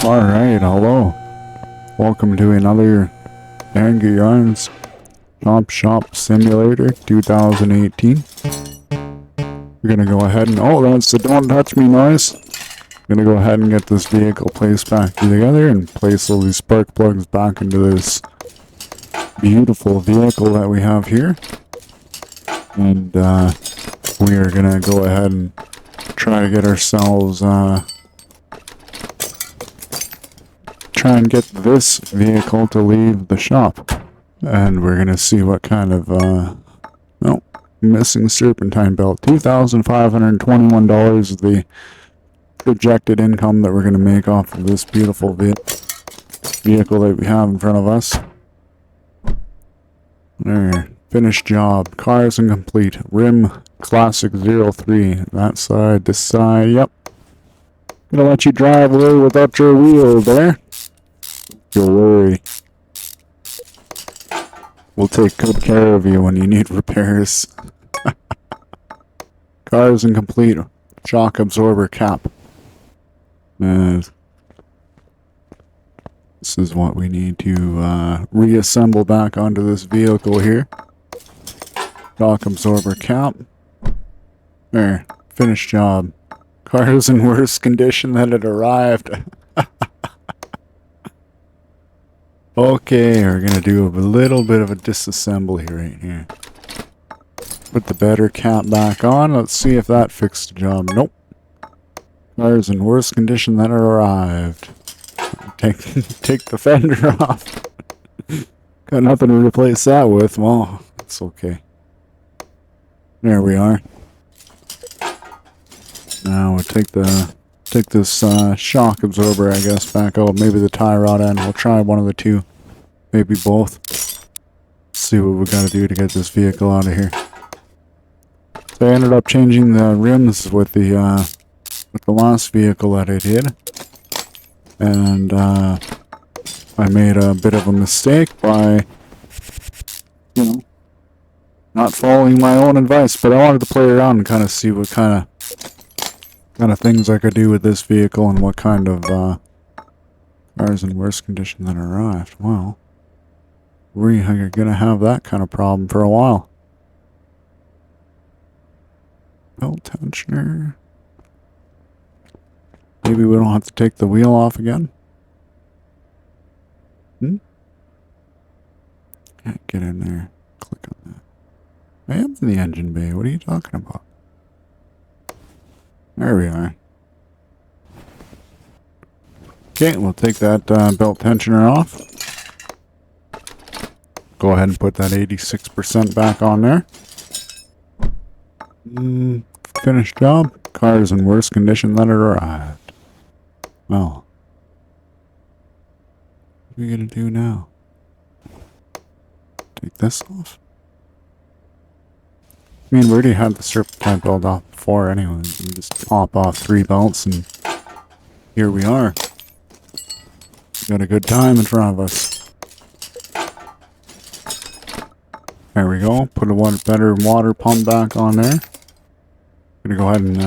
Alright, hello. Welcome to another Angry Yarns Shop Simulator 2018. We're gonna go ahead and... oh, that's the don't touch me noise. I'm gonna go ahead and get this vehicle placed back together and place all these spark plugs back into this beautiful vehicle that we have here. And we are gonna go ahead and try to get ourselves try and get this vehicle to leave the shop. And we're gonna see what kind of no, missing serpentine belt. $2,521 is the projected income that we're gonna make off of this beautiful vehicle that we have in front of us. There, finished job. Cars incomplete. Rim classic 03. That side, this side, yep. Gonna let you drive away without your wheel there. Don't worry. We'll take good care of you when you need repairs. Cars incomplete. Shock absorber cap. This is what we need to reassemble back onto this vehicle here. Shock absorber cap. There. Finished job. Car is in worse condition than it arrived. Okay, we're gonna do a little bit of a disassembly right here. Put the better cap back on. Let's see if that fixed the job. Nope. Car's in worse condition than it arrived. Take the fender off. Got nothing to replace that with. Well, it's okay. There we are. Now we'll take this shock absorber, I guess, back out. Maybe the tie rod end. We'll try one of the two. Maybe both. See what we gotta do to get this vehicle out of here. So I ended up changing the rims with the last vehicle that I did. And I made a bit of a mistake by, you know, not following my own advice. But I wanted to play around and kind of see what kind of things I could do with this vehicle and what kind of cars in worse condition than arrived. Well, we are gonna have that kind of problem for a while. Belt tensioner. Maybe we don't have to take the wheel off again. Can't get in there. Click on that. I am in the engine bay. What are you talking about? There we are. Okay, we'll take that belt tensioner off. Go ahead and put that 86% back on there. Finished job. Car is in worse condition than it arrived. Well, what are we gonna do now? Take this off? I mean, we already had the serpentine belt off before anyway. We just pop off 3 belts and here we are. We got a good time in front of us. There we go. Put a better water pump back on there. Gonna go ahead and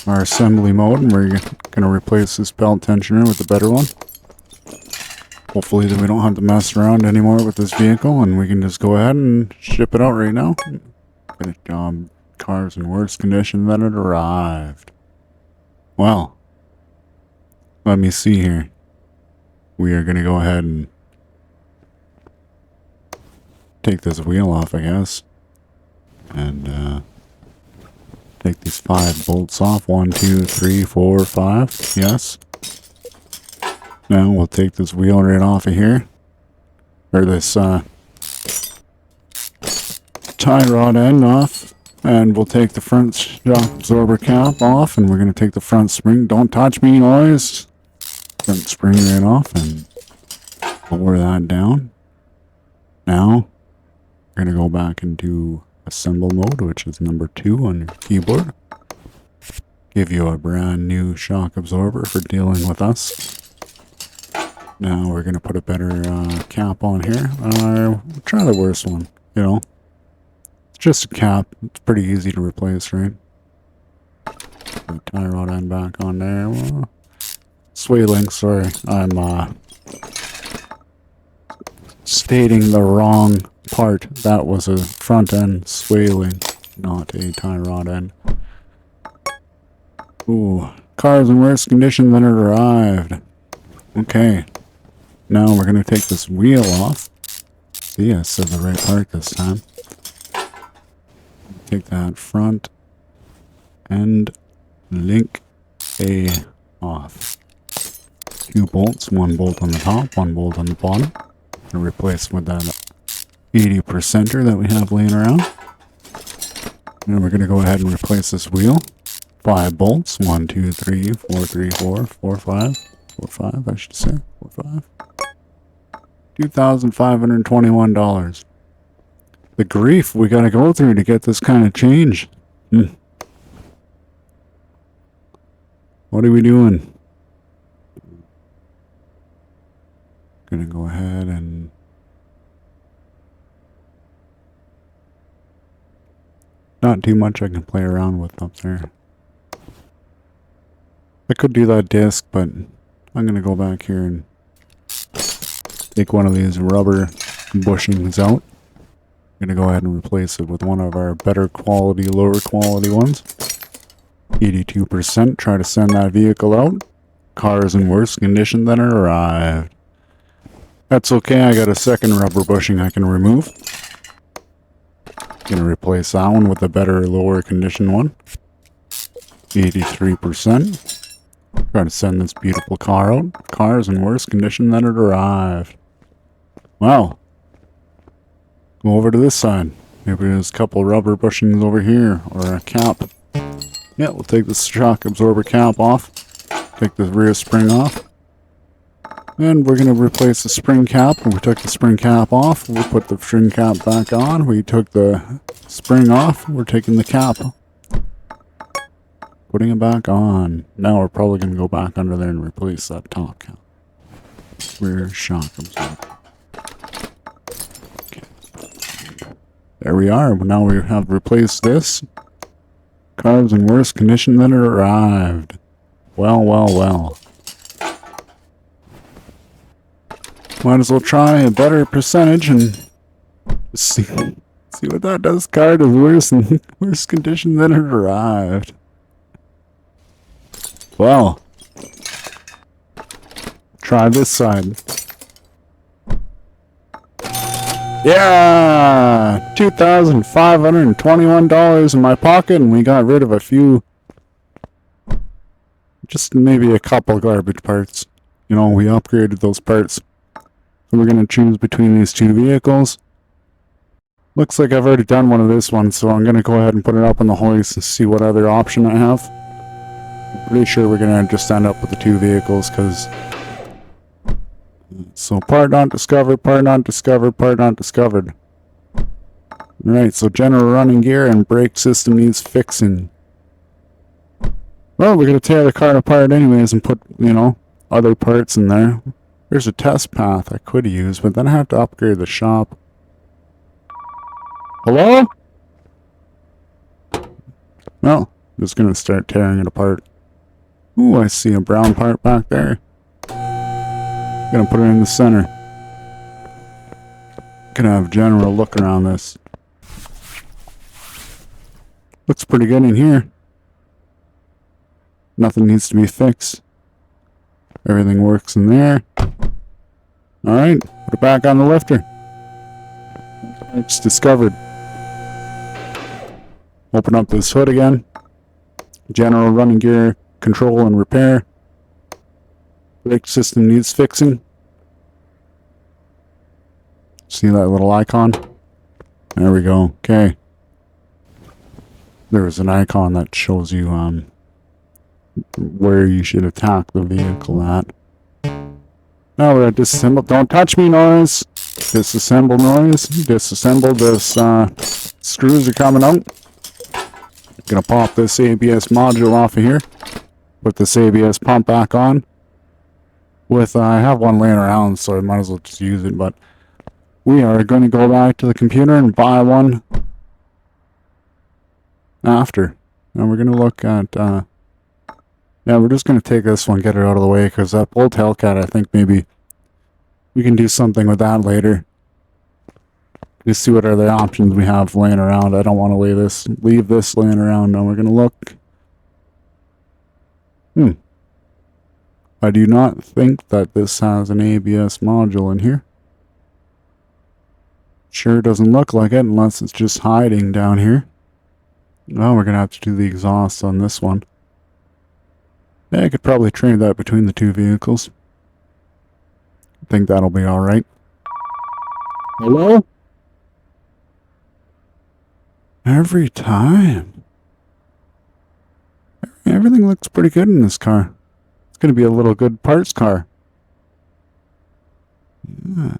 our assembly mode, and we're gonna replace this belt tensioner with a better one. Hopefully that we don't have to mess around anymore with this vehicle, and we can just go ahead and ship it out right now. Finished job. Car's in worse condition than it arrived. Well, let me see here. We are gonna go ahead and take this wheel off, I guess, and take these 5 bolts off. 1, 2, 3, 4, 5. Yes. Now we'll take this wheel right off of here, or this tie rod end off, and we'll take the front shock absorber cap off, and we're going to take the front spring. Don't touch me, noise. Front spring right off and lower that down. Now we're going to go back into assemble mode, which is number 2 on your keyboard. Give you a brand new shock absorber for dealing with us. Now we're going to put a better cap on here. We'll try the worst one, you know. It's just a cap. It's pretty easy to replace, right? Put the tie rod end back on there. Well, swaling, sorry. I'm stating the wrong part. That was a front end swaling, not a tie rod end. Ooh, car's in worse condition than it arrived. Okay, now we're gonna take this wheel off. See, I said the right part this time. Take that front end link A off. 2 bolts, 1 bolt on the top, 1 bolt on the bottom. And replace with that 80%er that we have laying around. And we're gonna go ahead and replace this wheel. 5 bolts, 1, 2, 3, 4, 3, 4, 4, 5, 4, 5, I should say, 4, 5. $2,521. The grief we gotta go through to get this kind of change. What are we doing? Gonna go ahead and not too much I can play around with up there. I could do that disc, but I'm gonna go back here and take one of these rubber bushings out. I'm gonna go ahead and replace it with one of our better quality, lower quality ones. 82%. Try to send that vehicle out. Car is in worse condition than it arrived. That's okay, I got a second rubber bushing I can remove. Gonna replace that one with a better, lower condition one. 83%. Try to send this beautiful car out. Car is in worse condition than it arrived. Wow. Go over to this side. Maybe there's a couple rubber bushings over here, or a cap. Yeah, we'll take the shock absorber cap off. Take the rear spring off. And we're going to replace the spring cap. We took the spring cap off. We'll put the spring cap back on. We took the spring off. We're taking the cap. Putting it back on. Now we're probably going to go back under there and replace that top cap. Rear shock absorber. Okay. There we are. Now we have replaced this. Car's in worse condition than it arrived. Well, well, well. Might as well try a better percentage and see what that does. Car is worse condition than it arrived. Well, try this side. Yeah, $2,521 in my pocket, and we got rid of a few, just maybe a couple garbage parts. You know, we upgraded those parts. So we're going to choose between these two vehicles. Looks like I've already done one of this one, so I'm going to go ahead and put it up on the hoist and see what other option I have. I'm pretty sure we're going to just end up with the two vehicles, because... So, part not discovered, part not discovered, part not discovered. Alright, so general running gear and brake system needs fixing. Well, we're going to tear the car apart anyways and put, you know, other parts in there. There's a test path I could use, but then I have to upgrade the shop. Hello? Well, I'm just going to start tearing it apart. Ooh, I see a brown part back there. Gonna put it in the center. Gonna have a general look around this. Looks pretty good in here. Nothing needs to be fixed. Everything works in there. Alright, put it back on the lifter. It's discovered. Open up this hood again. General running gear, control and repair. Brake system needs fixing. See that little icon? There we go. Okay. There was an icon that shows you where you should attack the vehicle at. Now we're at disassemble. Don't touch me noise. Disassemble noise. Disassemble this. Screws are coming out. Gonna pop this ABS module off of here. Put this ABS pump back on. I have one laying around, so I might as well just use it, but we are going to go back to the computer and buy one after. And we're going to look at Yeah, we're just going to take this one, get it out of the way, because that old Hellcat, I think maybe we can do something with that later. Just see what other options we have laying around. I don't want to leave this laying around. Now we're going to look. I do not think that this has an ABS module in here. Sure doesn't look like it unless it's just hiding down here. Well, we're going to have to do the exhaust on this one. Yeah, I could probably trade that between the two vehicles. I think that'll be alright. Hello? Every time. Everything looks pretty good in this car. It's going to be a little good parts car. Yeah.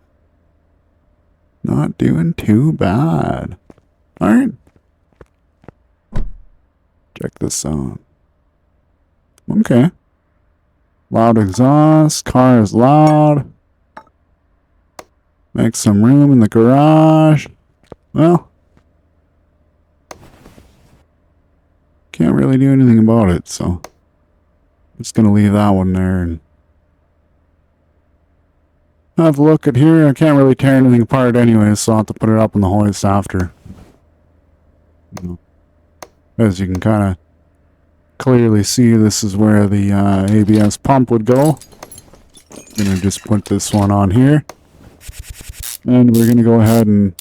Not doing too bad. Alright. Check this out. Okay. Loud exhaust. Car is loud. Make some room in the garage. Well. Can't really do anything about it, so. I'm just going to leave that one there and have a look at here. I can't really tear anything apart anyway, so I'll have to put it up on the hoist after. As you can kind of clearly see, this is where the ABS pump would go. I'm going to just put this one on here. And we're going to go ahead and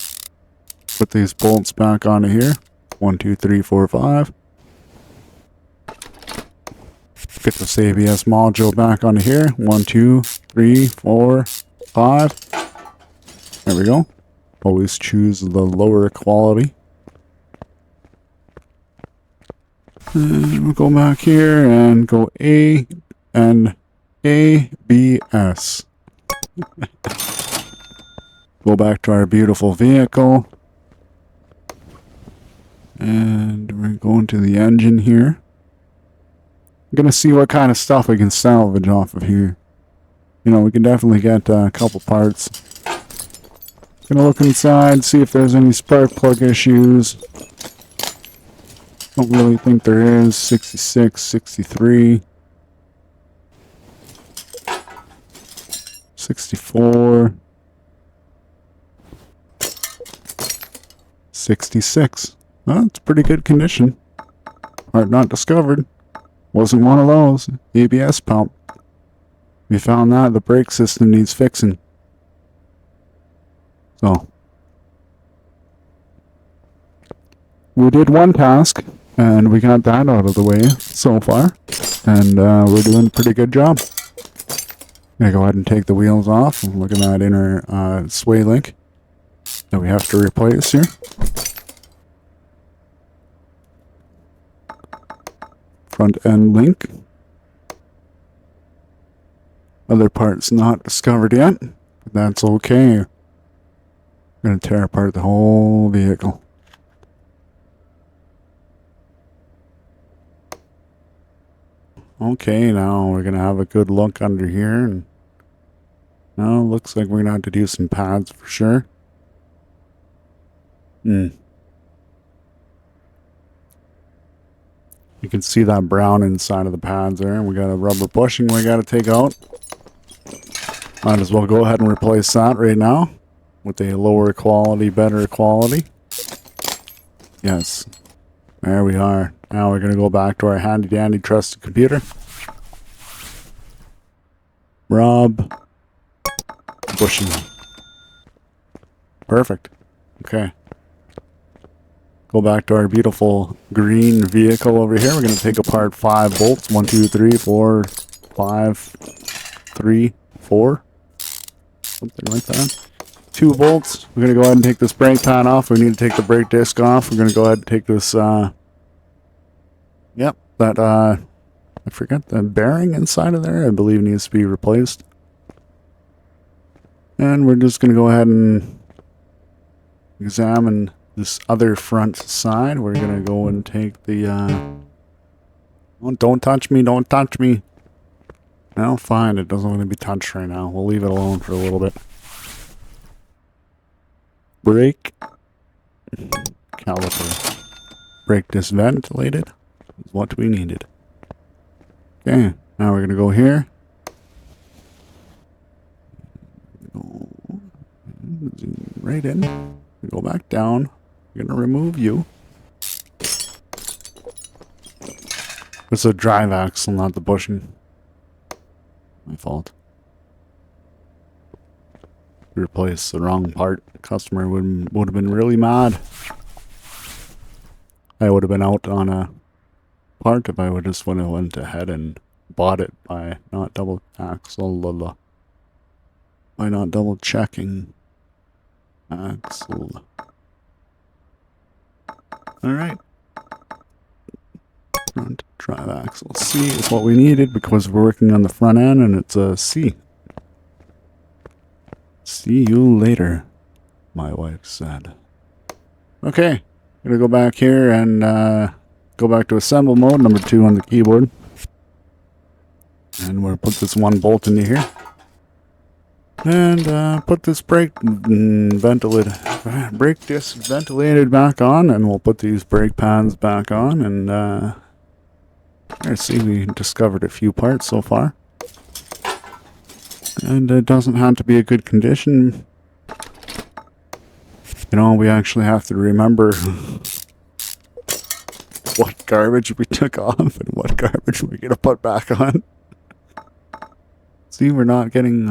put these bolts back onto here. 1, 2, 3, 4, 5. Get this ABS module back onto here. 1, 2, 3, 4, 5. There we go. Always choose the lower quality. And we'll go back here and go A and ABS. Go back to our beautiful vehicle. And we're going to the engine here. I'm going to see what kind of stuff we can salvage off of here. You know, we can definitely get a couple parts. Gonna look inside, see if there's any spark plug issues. Don't really think there is. 66, 63. 64. 66. Well, it's pretty good condition. Part not discovered. Wasn't one of those. ABS pump. We found that the brake system needs fixing. So, we did one task, and we got that out of the way so far. And we're doing a pretty good job. Gonna go ahead and take the wheels off. Look at that inner sway link that we have to replace here. Front end link. Other parts not discovered yet, but that's okay. I'm going to tear apart the whole vehicle. Okay, now we're going to have a good look under here. And now looks like we're going to have to do some pads for sure. You can see that brown inside of the pads there. And we got a rubber bushing we got to take out. Might as well go ahead and replace that right now with a lower quality, better quality. Yes, there we are. Now we're going to go back to our handy dandy trusted computer. Rob bushing. Perfect. Okay. Go back to our beautiful green vehicle over here. We're going to take apart 5 bolts. 1, 2, 3, 4, 5, 3, 4. Something like that. 2 bolts. We're going to go ahead and take this brake pad off. We need to take the brake disc off. We're going to go ahead and take this, I forget the bearing inside of there. I believe needs to be replaced. And we're just going to go ahead and examine this other front side. We're going to go and take the, oh, don't touch me, don't touch me. Well, fine, it doesn't want to be touched right now. We'll leave it alone for a little bit. Brake. Caliper. Brake disc ventilated is what we needed. Okay, now we're going to go here. Zoom right in. Go back down. We're going to remove you. It's a drive axle, not the bushing. My fault. Replace the wrong part. The customer would have been really mad. I would have been out on a part if I would just would have went ahead and bought it by not double axle. By not double checking axle. Alright. Front drive axle C is what we needed because we're working on the front end and it's a C. See you later, my wife said. Okay, gonna go back here and go back to assemble mode, number 2 on the keyboard. And we're gonna put this one bolt into here. And put this brake disc ventilated back on, and we'll put these brake pads back on. And let's see, we discovered a few parts so far. And it doesn't have to be a good condition. You know, we actually have to remember what garbage we took off and what garbage we're gonna put back on. See, we're not getting,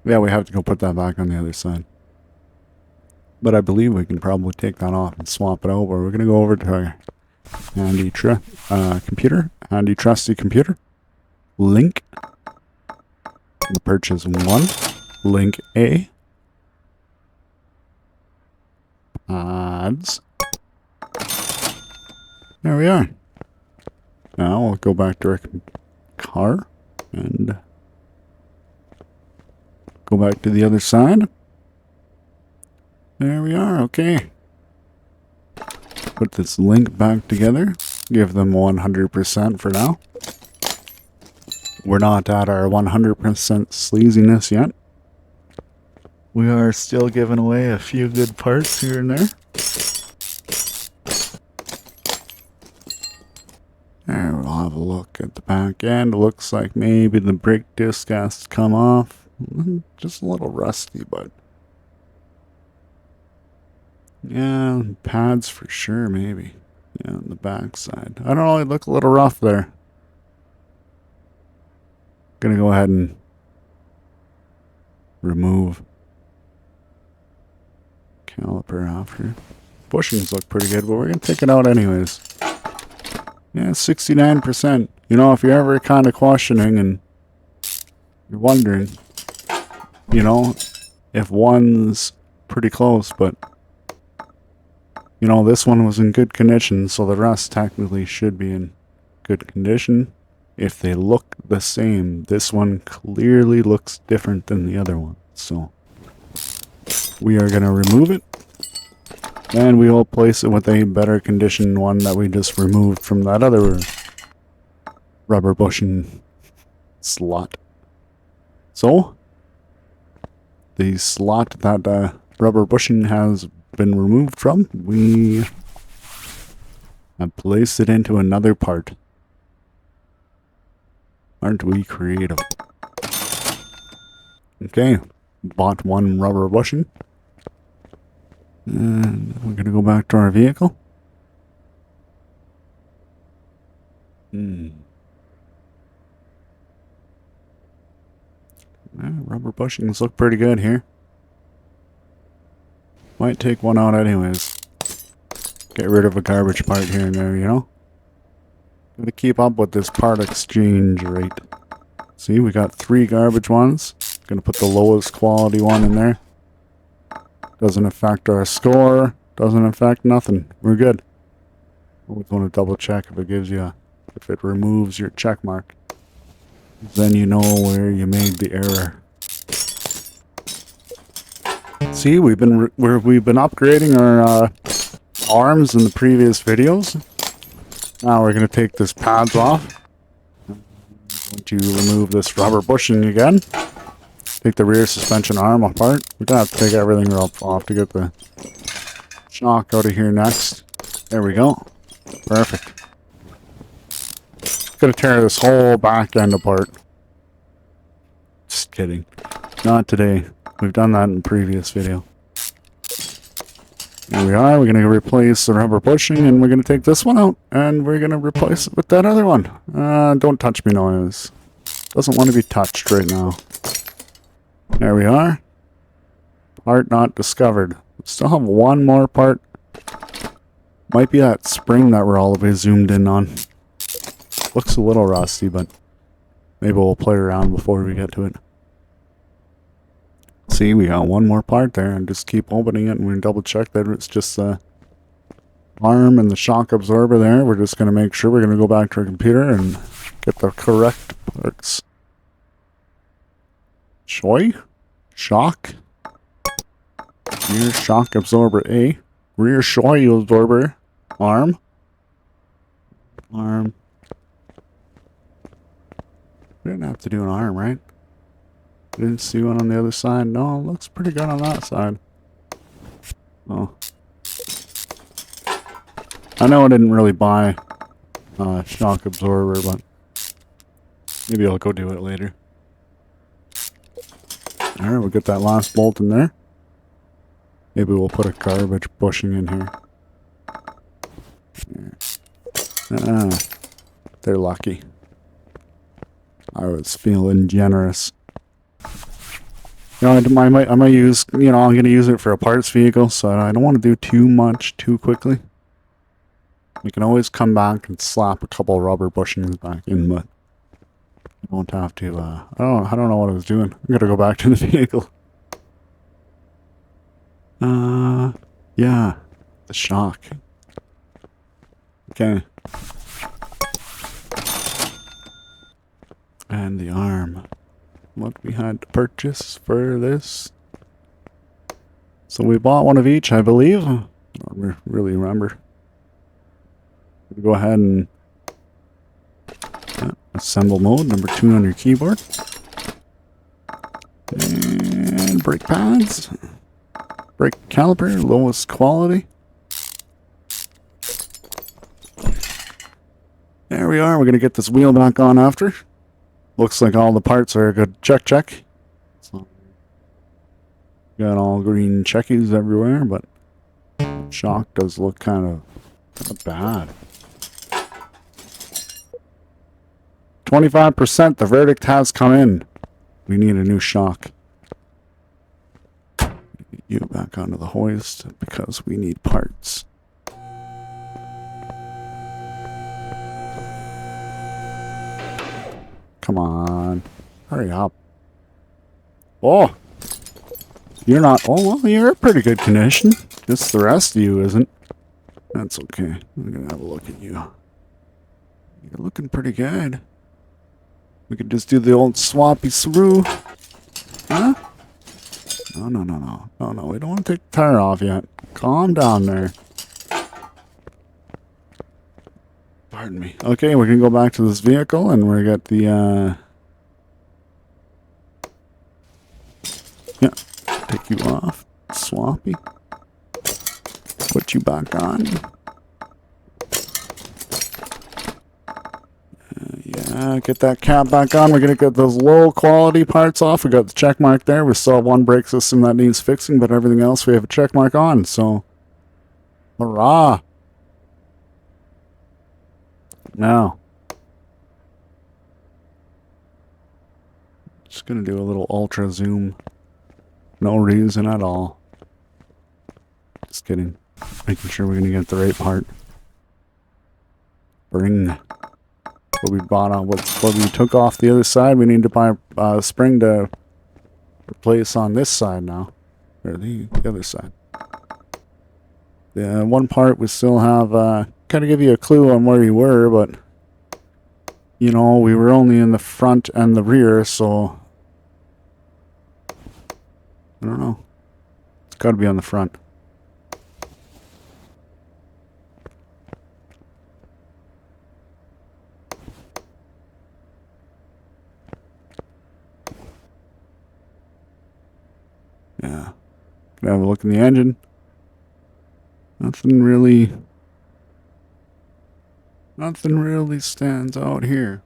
yeah, we have to go put that back on the other side. But I believe we can probably take that off and swap it over. We're gonna go over to our handy computer, handy trusty computer. Link. The purchase 1. Link A. Pads. There we are. Now we'll go back to our car and go back to the other side. There we are. Okay. Put this link back together. Give them 100% for now. We're not at our 100% sleaziness yet. We are still giving away a few good parts here and there. There, we'll have a look at the back end. Looks like maybe the brake disc has to come off. Just a little rusty, but yeah, pads for sure, maybe. Yeah, on the back side. I don't know, it look a little rough there. Gonna go ahead and remove caliper after. Bushings look pretty good, but we're gonna take it out anyways. Yeah, 69%. You know, if you're ever kind of questioning and you're wondering, you know, if one's pretty close, but you know, this one was in good condition, so the rest technically should be in good condition. If they look the same, this one clearly looks different than the other one. So we are going to remove it. And we will place it with a better condition one that we just removed from that other rubber bushing slot. So the slot that rubber bushing has been removed from, we have placed it into another part. Aren't we creative? Okay, bought one rubber bushing. And we're going to go back to our vehicle. Rubber bushings look pretty good here. Might take one out anyways. Get rid of a garbage part here and there, you know? Gotta keep up with this part exchange rate. See, we got 3 garbage ones. Gonna put the lowest quality one in there. Doesn't affect our score. Doesn't affect nothing. We're good. Always want to double check if it gives you if it removes your check mark. Then you know where you made the error. See, we've been upgrading our arms in the previous videos. Now we're going to take this pads off. I'm going to remove this rubber bushing again. Take the rear suspension arm apart. We're going to have to take everything off to get the shock out of here next. There we go. Perfect. Gonna tear this whole back end apart. Just kidding. Not today. We've done that in a previous video. Here we are. We're gonna replace the rubber bushing, and we're gonna take this one out, and we're gonna replace it with that other one. Don't touch me, noise. Doesn't want to be touched right now. There we are. Part not discovered. Still have one more part. Might be that spring that we're all the way zoomed in on. Looks a little rusty, but maybe we'll play around before we get to it. See, we got one more part there, and just keep opening it, and we double check that it's just the arm and the shock absorber there. We're just going to make sure we're going to go back to our computer and get the correct parts. Shock. Rear shock absorber A. Rear shock absorber. Arm. We didn't have to do an arm, right? Didn't see one on the other side. No, it looks pretty good on that side. Oh. I know I didn't really buy a shock absorber, but maybe I'll go do it later. Alright, we'll get that last bolt in there. Maybe we'll put a garbage bushing in here. They're lucky. I was feeling generous. You know, I might use, you know, I'm going to use it for a parts vehicle, so I don't want to do too much too quickly. We can always come back and slap a couple rubber bushings back in, but I won't have to, I don't know what I was doing. I'm going to go back to the vehicle. Yeah, the shock. Okay. And the arm. What we had to purchase for this. So we bought one of each, I believe. I don't really remember. Go ahead and assemble mode, number 2 on your keyboard. And brake pads. Brake caliper, lowest quality. There we are. We're going to get this wheel back on after. Looks like all the parts are a good check. So, got all green checkies everywhere, but shock does look kind of bad. 25%, the verdict has come in. We need a new shock. Get you back onto the hoist because we need parts. Come on. Hurry up. Oh! You're not... Oh, well, you're in pretty good condition. Just the rest of you isn't. That's okay. I'm gonna have a look at you. You're looking pretty good. We could just do the old swappy through. Huh? No, we don't want to take the tire off yet. Calm down there. Pardon me. Okay, we're going to go back to this vehicle and we're going to get the, yeah, take you off. Swappy. Put you back on. Yeah, get that cap back on. We're going to get those low quality parts off. We got the check mark there. We still have one brake system that needs fixing, but everything else we have a check mark on, so hurrah! Now, just gonna do a little ultra zoom. No reason at all. Just kidding. Making sure we're gonna get the right part. Bring what we bought on what we took off the other side. We need to buy a spring to replace on this side now, or the other side. The one part we still have. Kind of give you a clue on where you were, but you know, we were only in the front and the rear, so I don't know. It's got to be on the front. Yeah. Gonna have a look in the engine. Nothing really Nothing really stands out here.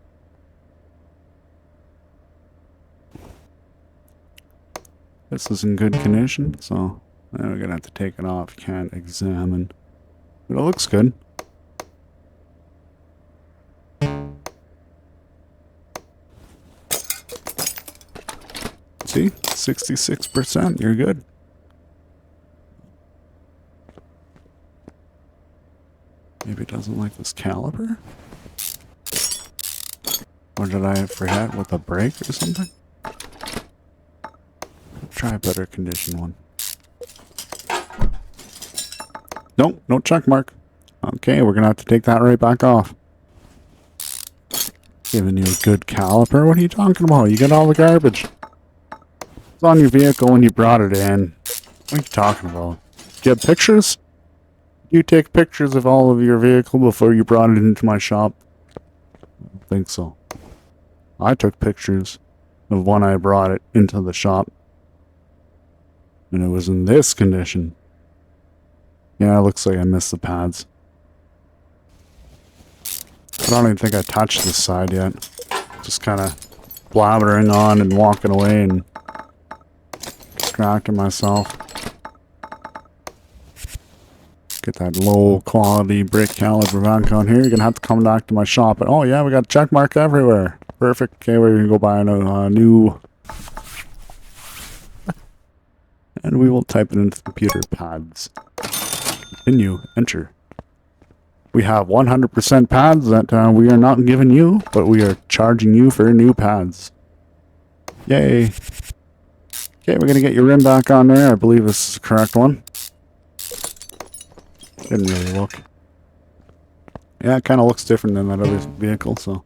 This is in good condition, so we're gonna have to take it off. Can't examine. But it looks good. See? 66%. You're good. Maybe it doesn't like this caliper? Or did I forget with a brake or something? Try a better condition one. Nope, no check mark. Okay, we're gonna have to take that right back off. Giving you a good caliper? What are you talking about? You got all the garbage. It's on your vehicle when you brought it in. What are you talking about? Do you have pictures? You take pictures of all of your vehicle before you brought it into my shop? I don't think so. I took pictures of when I brought it into the shop. And it was in this condition. Yeah, it looks like I missed the pads. I don't even think I touched this side yet. Just kind of blabbering on and walking away and distracting myself. Get that low quality brake caliper back on here. You're gonna have to come back to my shop. And, oh yeah, we got a check mark everywhere. Perfect. Okay, we're gonna go buy a new. And we will type it into the computer pads. Continue. Enter. We have 100% pads that we are not giving you, but we are charging you for new pads. Yay. Okay, we're gonna get your rim back on there. I believe this is the correct one. Didn't really look. Yeah, it kind of looks different than that other vehicle, so.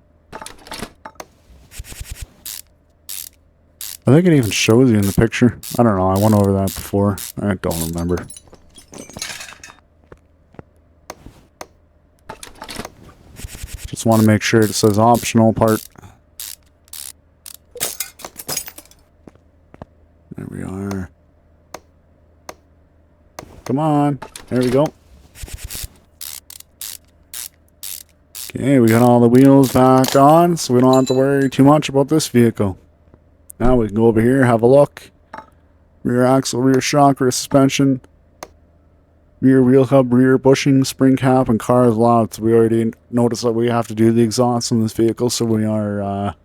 I think it even shows you in the picture. I don't know, I went over that before. I don't remember. Just want to make sure it says optional part. There we are. Come on. There we go. Okay, we got all the wheels back on, so we don't have to worry too much about this vehicle. Now we can go over here, have a look. Rear axle, rear shock, rear suspension, rear wheel hub, rear bushing, spring cap, and car is locked. We already noticed that we have to do the exhaust on this vehicle, so we are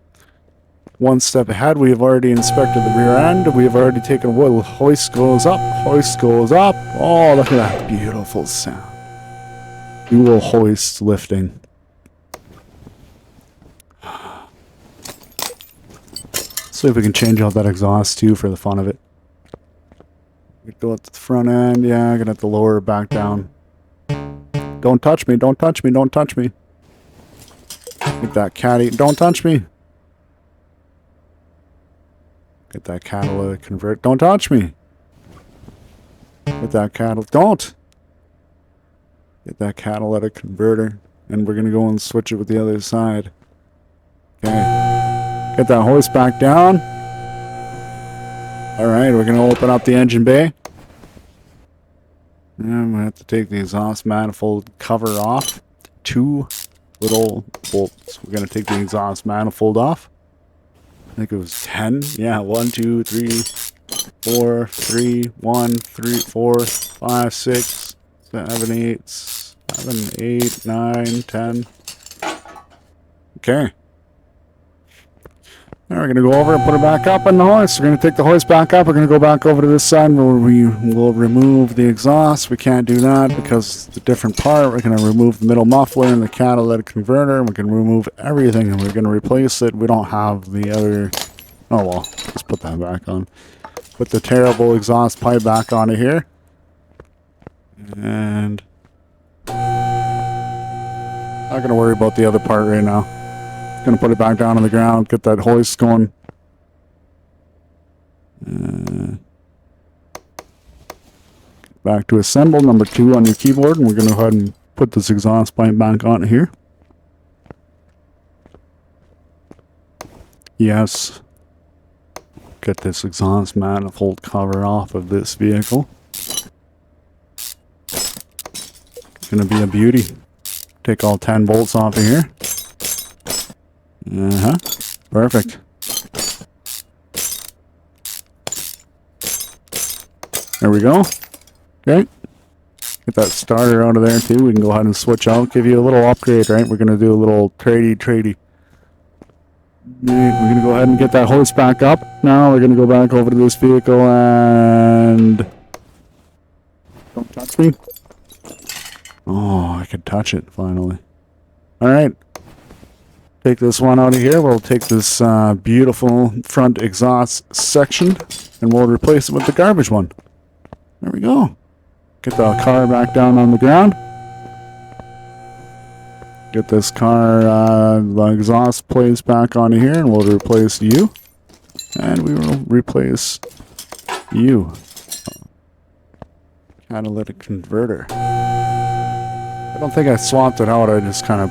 one step ahead. We have already inspected the rear end. We have already taken a wheel. Hoist goes up, hoist goes up. Oh, look at that beautiful sound. Dual hoist lifting. See if we can change out that exhaust too for the fun of it. We go at the front end. Yeah, I'm gonna have to lower it back down. Don't touch me, don't touch me, don't touch me. Get that caddy. Don't touch me. Get that catalytic convert. Don't touch me. Get that catalytic. Don't. Get that catalytic converter. And we're gonna go and switch it with the other side. Okay. Get that hoist back down. Alright, we're going to open up the engine bay. And I'm going to have to take the exhaust manifold cover off. 2 little bolts. We're going to take the exhaust manifold off. I think it was 10. Yeah, 1, 2, 3, 4, 3, 1, 3, 4, 5, 6, 7, 8, 7, 8, 9, 10. Okay. Now we're going to go over and put it back up on the hoist. We're going to take the hoist back up. We're going to go back over to this side where we will remove the exhaust. We can't do that because it's a different part. We're going to remove the middle muffler and the catalytic converter. We're going to remove everything and we're going to replace it. We don't have the other... Oh well, let's put that back on. Put the terrible exhaust pipe back onto here. And... not going to worry about the other part right now. Gonna put it back down on the ground, get that hoist going. Back to assemble, number 2 on your keyboard, and we're gonna go ahead and put this exhaust pipe back on here. Yes. Get this exhaust manifold cover off of this vehicle. Gonna be a beauty. Take all 10 bolts off of here. Perfect. There we go. Okay. Get that starter out of there too. We can go ahead and switch out. Give you a little upgrade, right? We're going to do a little tradey. We're going to go ahead and get that hoist back up. Now we're going to go back over to this vehicle and... Don't touch me. Oh, I could touch it finally. Alright. Take this one out of here. We'll take this beautiful front exhaust section and we'll replace it with the garbage one. There we go. Get the car back down on the ground. Get this car, the exhaust placed back on here and we'll replace you. And we will replace you. Catalytic converter. I don't think I swapped it out. I just kind of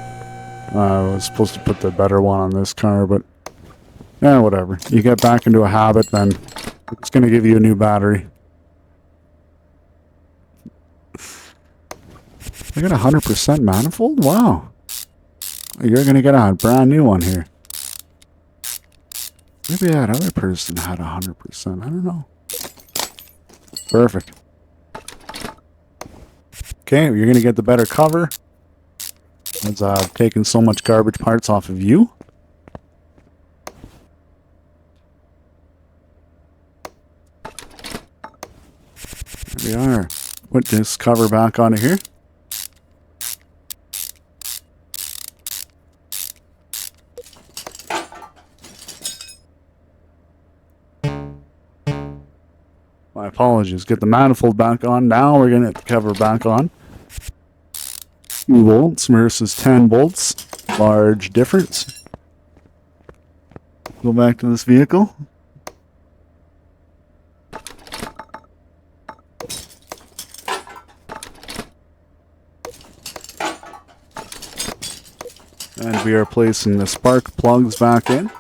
was supposed to put the better one on this car, but yeah, whatever. You get back into a habit, then it's going to give you a new battery. I got 100% manifold? Wow. You're going to get a brand new one here. Maybe that other person had 100%. I don't know. Perfect. Okay, you're going to get the better cover. As I've taken so much garbage parts off of you. There we are. Put this cover back onto here. My apologies. Get the manifold back on. Now we're going to get the cover back on. 2 volts versus 10 volts. Large difference. Go back to this vehicle. And we are placing the spark plugs back in.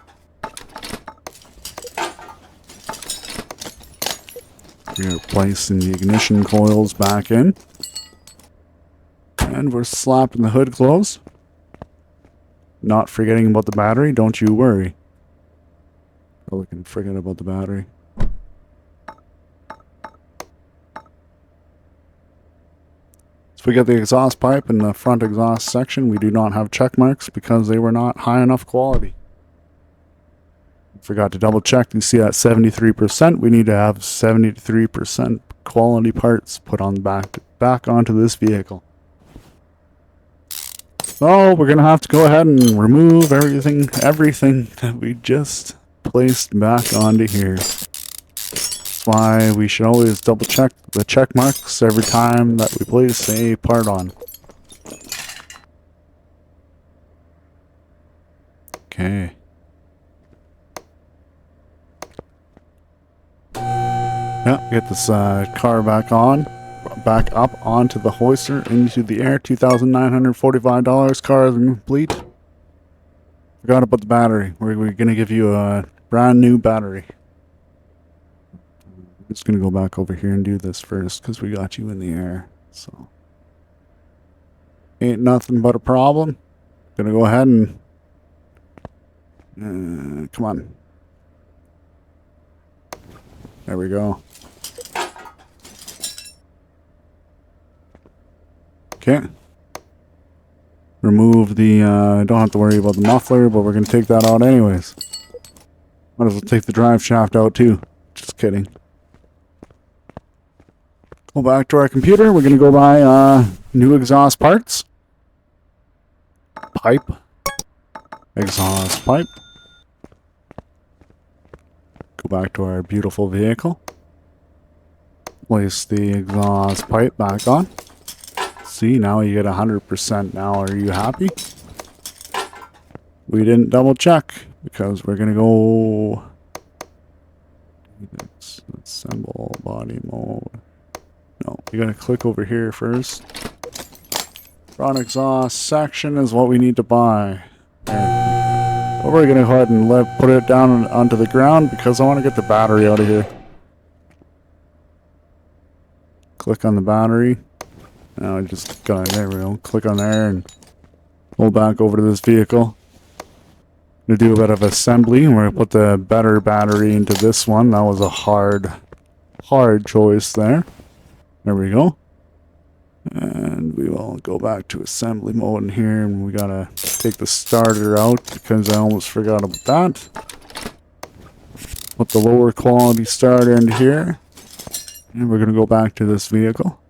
We are placing the ignition coils back in. And we're slapping the hood closed. Not forgetting about the battery, don't you worry. Probably can forget about the battery. So we got the exhaust pipe in the front exhaust section. We do not have check marks because they were not high enough quality. Forgot to double check. You see at 73%, we need to have 73% quality parts put on back onto this vehicle. So we're gonna have to go ahead and remove everything that we just placed back onto here. That's why we should always double check the check marks every time that we place a part on. Okay. Yeah, get this car back up onto the hoister, into the air. $2,945. Car is complete. Forgot about the battery. We're going to give you a brand new battery. I'm just going to go back over here and do this first because we got you in the air. So, ain't nothing but a problem. Gonna go ahead and come on. There we go. Okay. Remove the, don't have to worry about the muffler, but we're going to take that out anyways. Might as well take the drive shaft out too. Just kidding. Go back to our computer. We're going to go buy new exhaust parts. Pipe. Exhaust pipe. Go back to our beautiful vehicle. Place the exhaust pipe back on. See, now you get 100%. Now, are you happy? We didn't double check because we're gonna go assemble body mode. No, you gotta click over here first. Front exhaust section is what we need to buy. There. But we're gonna go ahead and put it down onto the ground because I want to get the battery out of here. Click on the battery. Now I just got there we go. Click on there and Go back over to this vehicle. Gonna do a bit of assembly. We're gonna put the better battery into this one. That was a hard choice there. There we go. And we will go back to assembly mode in here, and we gotta take the starter out because I almost forgot about that. Put the lower quality starter in here, and we're gonna go back to this vehicle.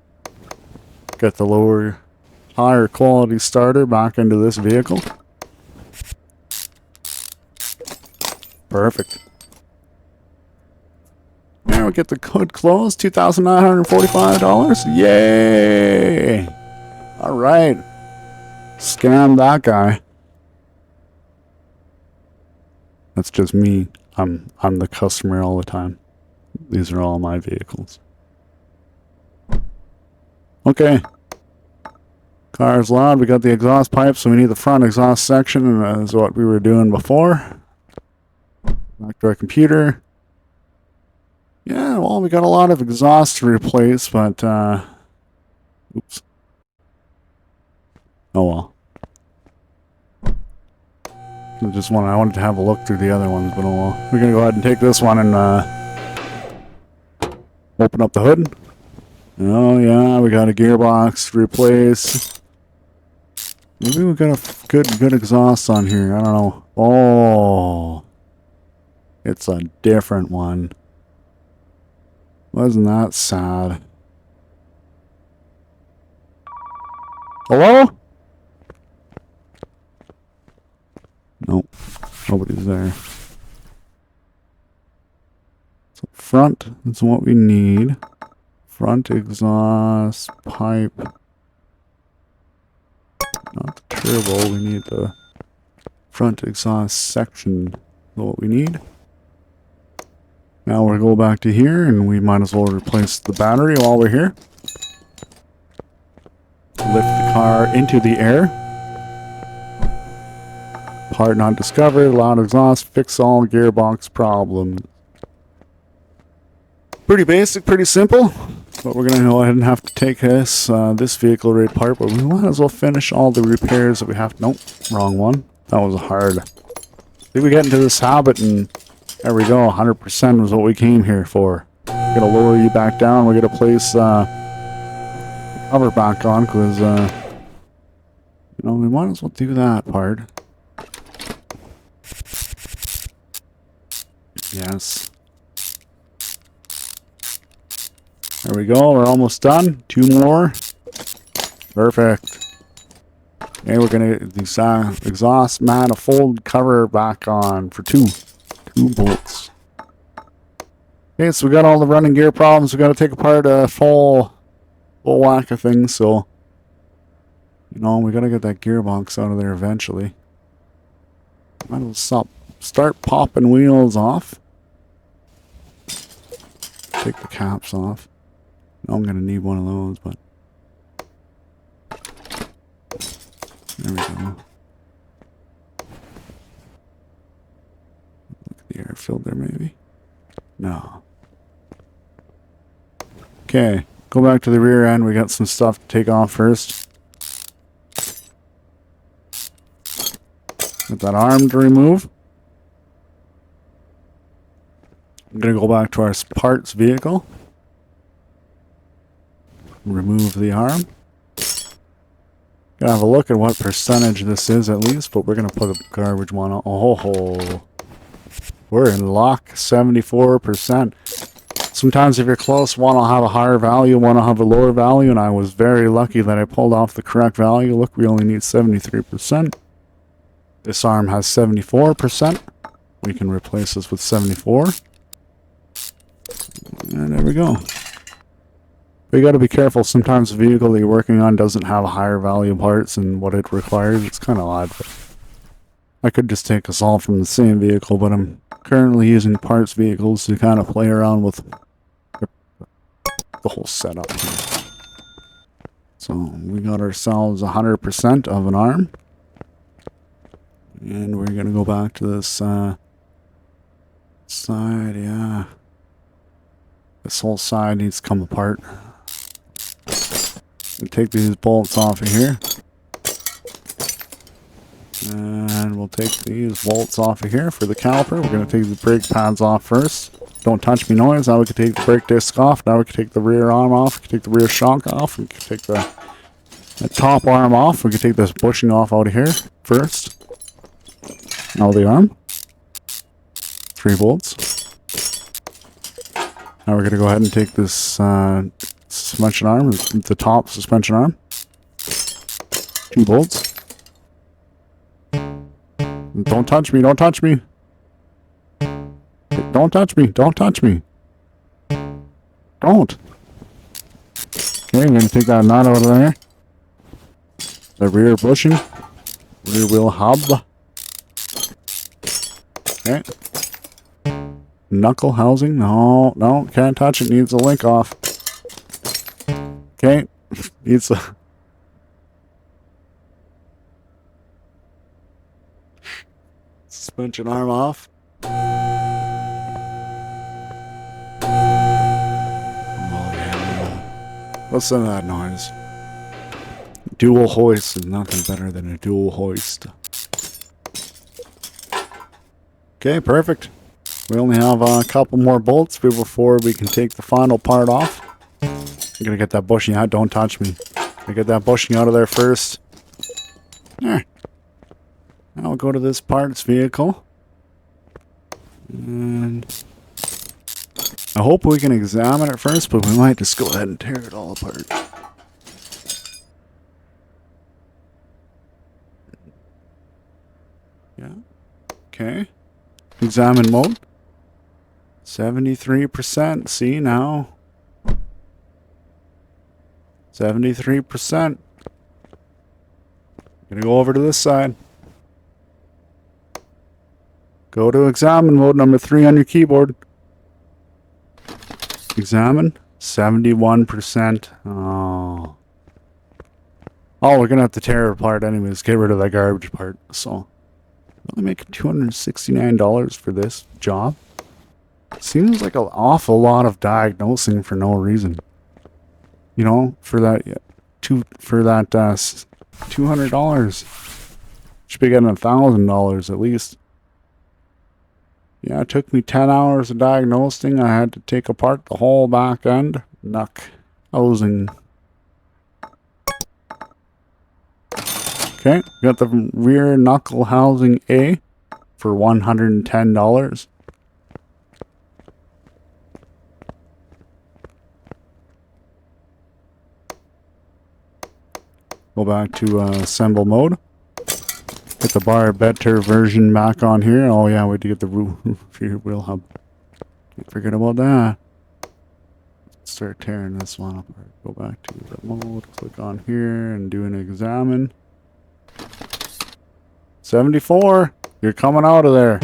Get the higher quality starter back into this vehicle. Perfect. And we get the hood closed, $2,945. Yay! All right. Scam that guy. That's just me. I'm the customer all the time. These are all my vehicles. Okay. Car's loud. We got the exhaust pipe, so we need the front exhaust section, and that is what we were doing before. Back to our computer. Yeah, well, we got a lot of exhaust to replace, but, oops. Oh well. I wanted to have a look through the other ones, but oh well. We're gonna go ahead and take this one and, open up the hood. Oh yeah, we got a gearbox to replace. Maybe we got a good exhaust on here, I don't know. Oh. It's a different one. Wasn't that sad? Hello? Nope. Nobody's there. So front is what we need. Front exhaust pipe. Not the turbo. We need the front exhaust section. Is what we need. Now we'll go back to here, and we might as well replace the battery while we're here. Lift the car into the air. Part not discovered, loud exhaust, fix all gearbox problems. Pretty basic, pretty simple. But we're going to go ahead and have to take this vehicle right apart, but we might as well finish all the repairs that we have to... Nope, wrong one. That was hard. I think we get into this habit, and there we go, 100% was what we came here for. We're going to lower you back down. We're going to place the cover back on, because, we might as well do that part. Yes. There we go, we're almost done. 2 more. Perfect. Okay, we're going to exhaust manifold cover back on for 2 bolts. Okay, so we got all the running gear problems. We got to take apart a full whack of things, so we got to get that gearbox out of there eventually. Might as well start popping wheels off. Take the caps off. I'm going to need one of those, but there we go. Look at the air filter, maybe. No. Okay, go back to the rear end. We got some stuff to take off first. Got that arm to remove. I'm going to go back to our parts vehicle. Remove the arm. Gotta have a look at what percentage this is at least, but we're going to put a garbage one on. Oh, we're in luck, 74%. Sometimes if you're close, one will have a higher value, one will have a lower value, and I was very lucky that I pulled off the correct value. Look, we only need 73%. This arm has 74%. We can replace this with 74. And there we go. But you got to be careful. Sometimes the vehicle that you're working on doesn't have a higher value parts than what it requires. It's kind of odd. But I could just take us all from the same vehicle, but I'm currently using parts vehicles to kind of play around with the whole setup here. So we got ourselves 100% of an arm. And we're going to go back to this side, yeah. This whole side needs to come apart. We'll take these bolts off of here. And we'll take these bolts off of here for the caliper. We're going to take the brake pads off first. Don't touch me noise. Now we can take the brake disc off. Now we can take the rear arm off. We can take the rear shock off. We can take the top arm off. We can take this bushing off out of here first. Now the arm. 3 bolts. Now we're going to go ahead and take this suspension arm, the top suspension arm. 2 bolts. Don't touch me, don't touch me. Don't touch me, don't touch me. Don't. Okay, I'm going to take that knot out of there. The rear bushing. Rear wheel hub. Okay. Knuckle housing. No, no, can't touch it. Needs a link off. Okay. Needs a... suspension arm off. Oh, yeah. Listen to that noise. Dual hoist is nothing better than a dual hoist. Okay, perfect. We only have a couple more bolts before we can take the final part off. I'm gonna get that bushing out. Don't touch me. I get that bushing out of there first. There. Now we'll go to this parts vehicle. And I hope we can examine it first, but we might just go ahead and tear it all apart. Yeah. Okay. Examine mode. 73%. See now. 73%. Gonna go over to this side. Go to examine mode number 3 on your keyboard. Examine. 71%. Oh. Oh, we're gonna have to tear it apart anyways. Get rid of that garbage part. So, only making $269 for this job. Seems like an awful lot of diagnosing for no reason. You know, for that, $200. Should be getting $1,000 at least. Yeah, it took me 10 hours of diagnosing. I had to take apart the whole back end. Knuck housing. Okay, got the rear knuckle housing A for $110. Go back to assemble mode. Get the bar better version back on here. Oh yeah, we had to get the rear wheel hub. Can't forget about that. Start tearing this one apart. Go back to the mode, click on here and do an examine. 74. You're coming out of there.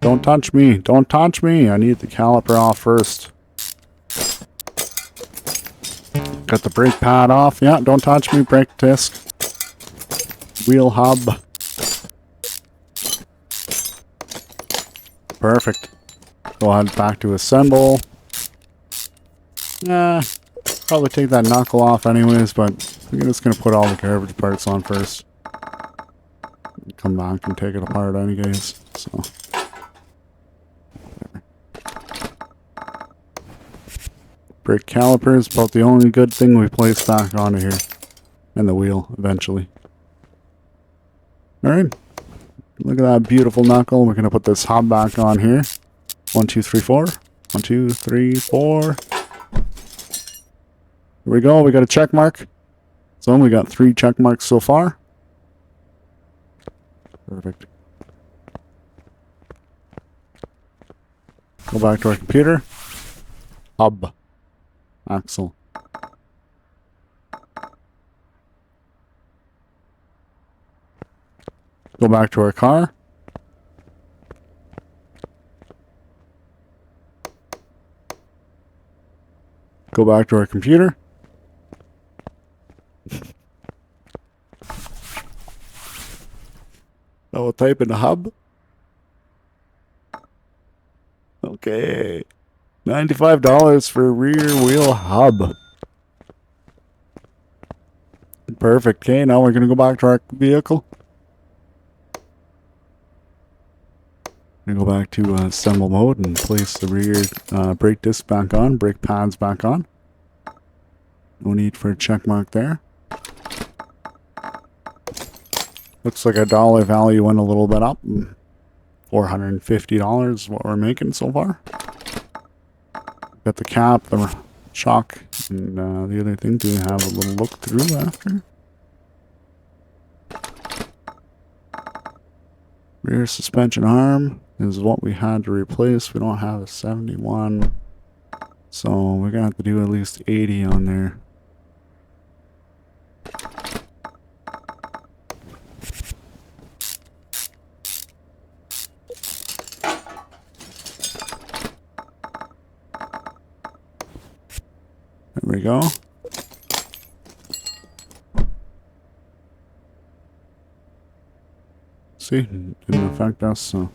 Don't touch me. Don't touch me. I need the caliper off first. Got the brake pad off. Yeah, don't touch me. Brake disc. Wheel hub. Perfect. Go ahead back to assemble. Yeah, probably take that knuckle off anyways, but I'm just going to put all the garbage parts on first. Come back and take it apart anyways. So. Brake caliper is about the only good thing we place back onto here. And the wheel, eventually. Alright. Look at that beautiful knuckle. We're going to put this hub back on here. 1, 2, 3, 4. 1, 2, 3, 4. Here we go. We got a check mark. So we got 3 check marks so far. Perfect. Go back to our computer. Hub. Axle. Go back to our car. Go back to our computer. Now we'll type in the hub. Okay. $95 for rear wheel hub. Perfect. Okay, now we're going to go back to our vehicle. Gonna go back to assemble mode and place the rear brake disc back on, brake pads back on. No need for a check mark there. Looks like our dollar value went a little bit up. $450 is what we're making so far. Got the cap, the shock, and the other thing to have a little look through after. Rear suspension arm is what we had to replace. We don't have a 71, so we're gonna have to do at least 80 on there. There we go. See, didn't affect us, so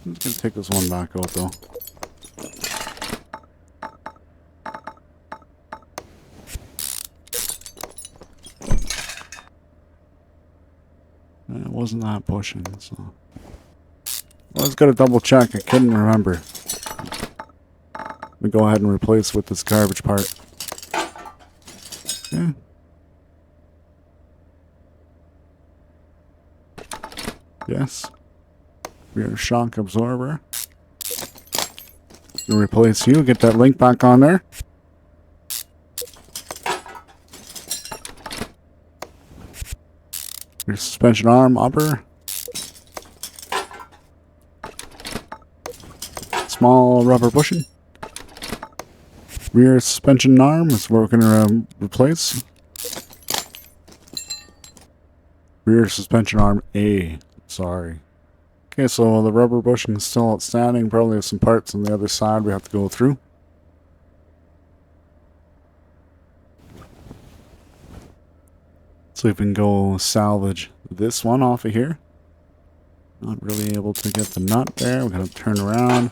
I'm just gonna take this one back out though. It wasn't that pushing, so I was gonna double check. I couldn't remember. We go ahead and replace with this garbage part. Okay. Yes. Rear shock absorber. We'll replace you. Get that link back on there. Your suspension arm upper. Small rubber bushing. Rear suspension arm is what we're going to replace. Rear suspension arm A. Sorry. Okay, so the rubber bushing is still outstanding. Probably have some parts on the other side we have to go through. So we can go salvage this one off of here. Not really able to get the nut there. We're going to turn around.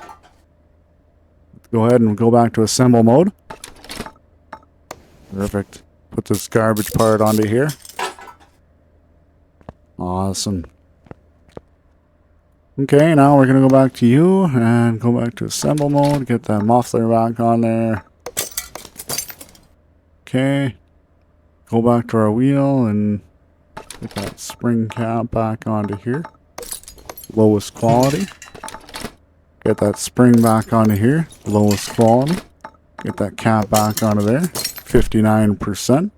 Go ahead and go back to assemble mode. Perfect. Put this garbage part onto here. Awesome. Okay, now we're going to go back to you and go back to assemble mode. Get that muffler back on there. Okay. Go back to our wheel and get that spring cap back onto here. Lowest quality. Get that spring back onto here. Lowest quality. Get that cap back onto there. 59%.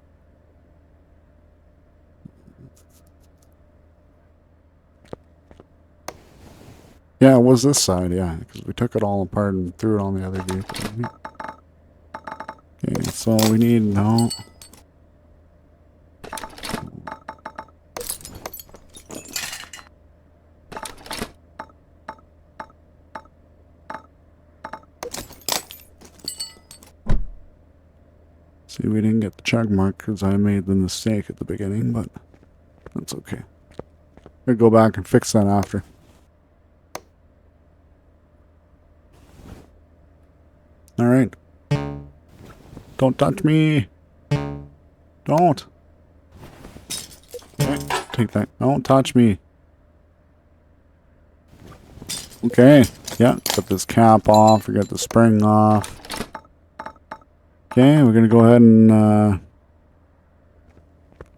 Yeah, it was this side, yeah, because we took it all apart and threw it on the other vehicle. Okay, so we need no. See, we didn't get the check mark because I made the mistake at the beginning, but that's okay. We'll go back and fix that after. Alright. Don't touch me! Don't! Okay, take that. Don't touch me! Okay, yeah, put this cap off, we got the spring off. Okay, we're gonna go ahead and, yeah,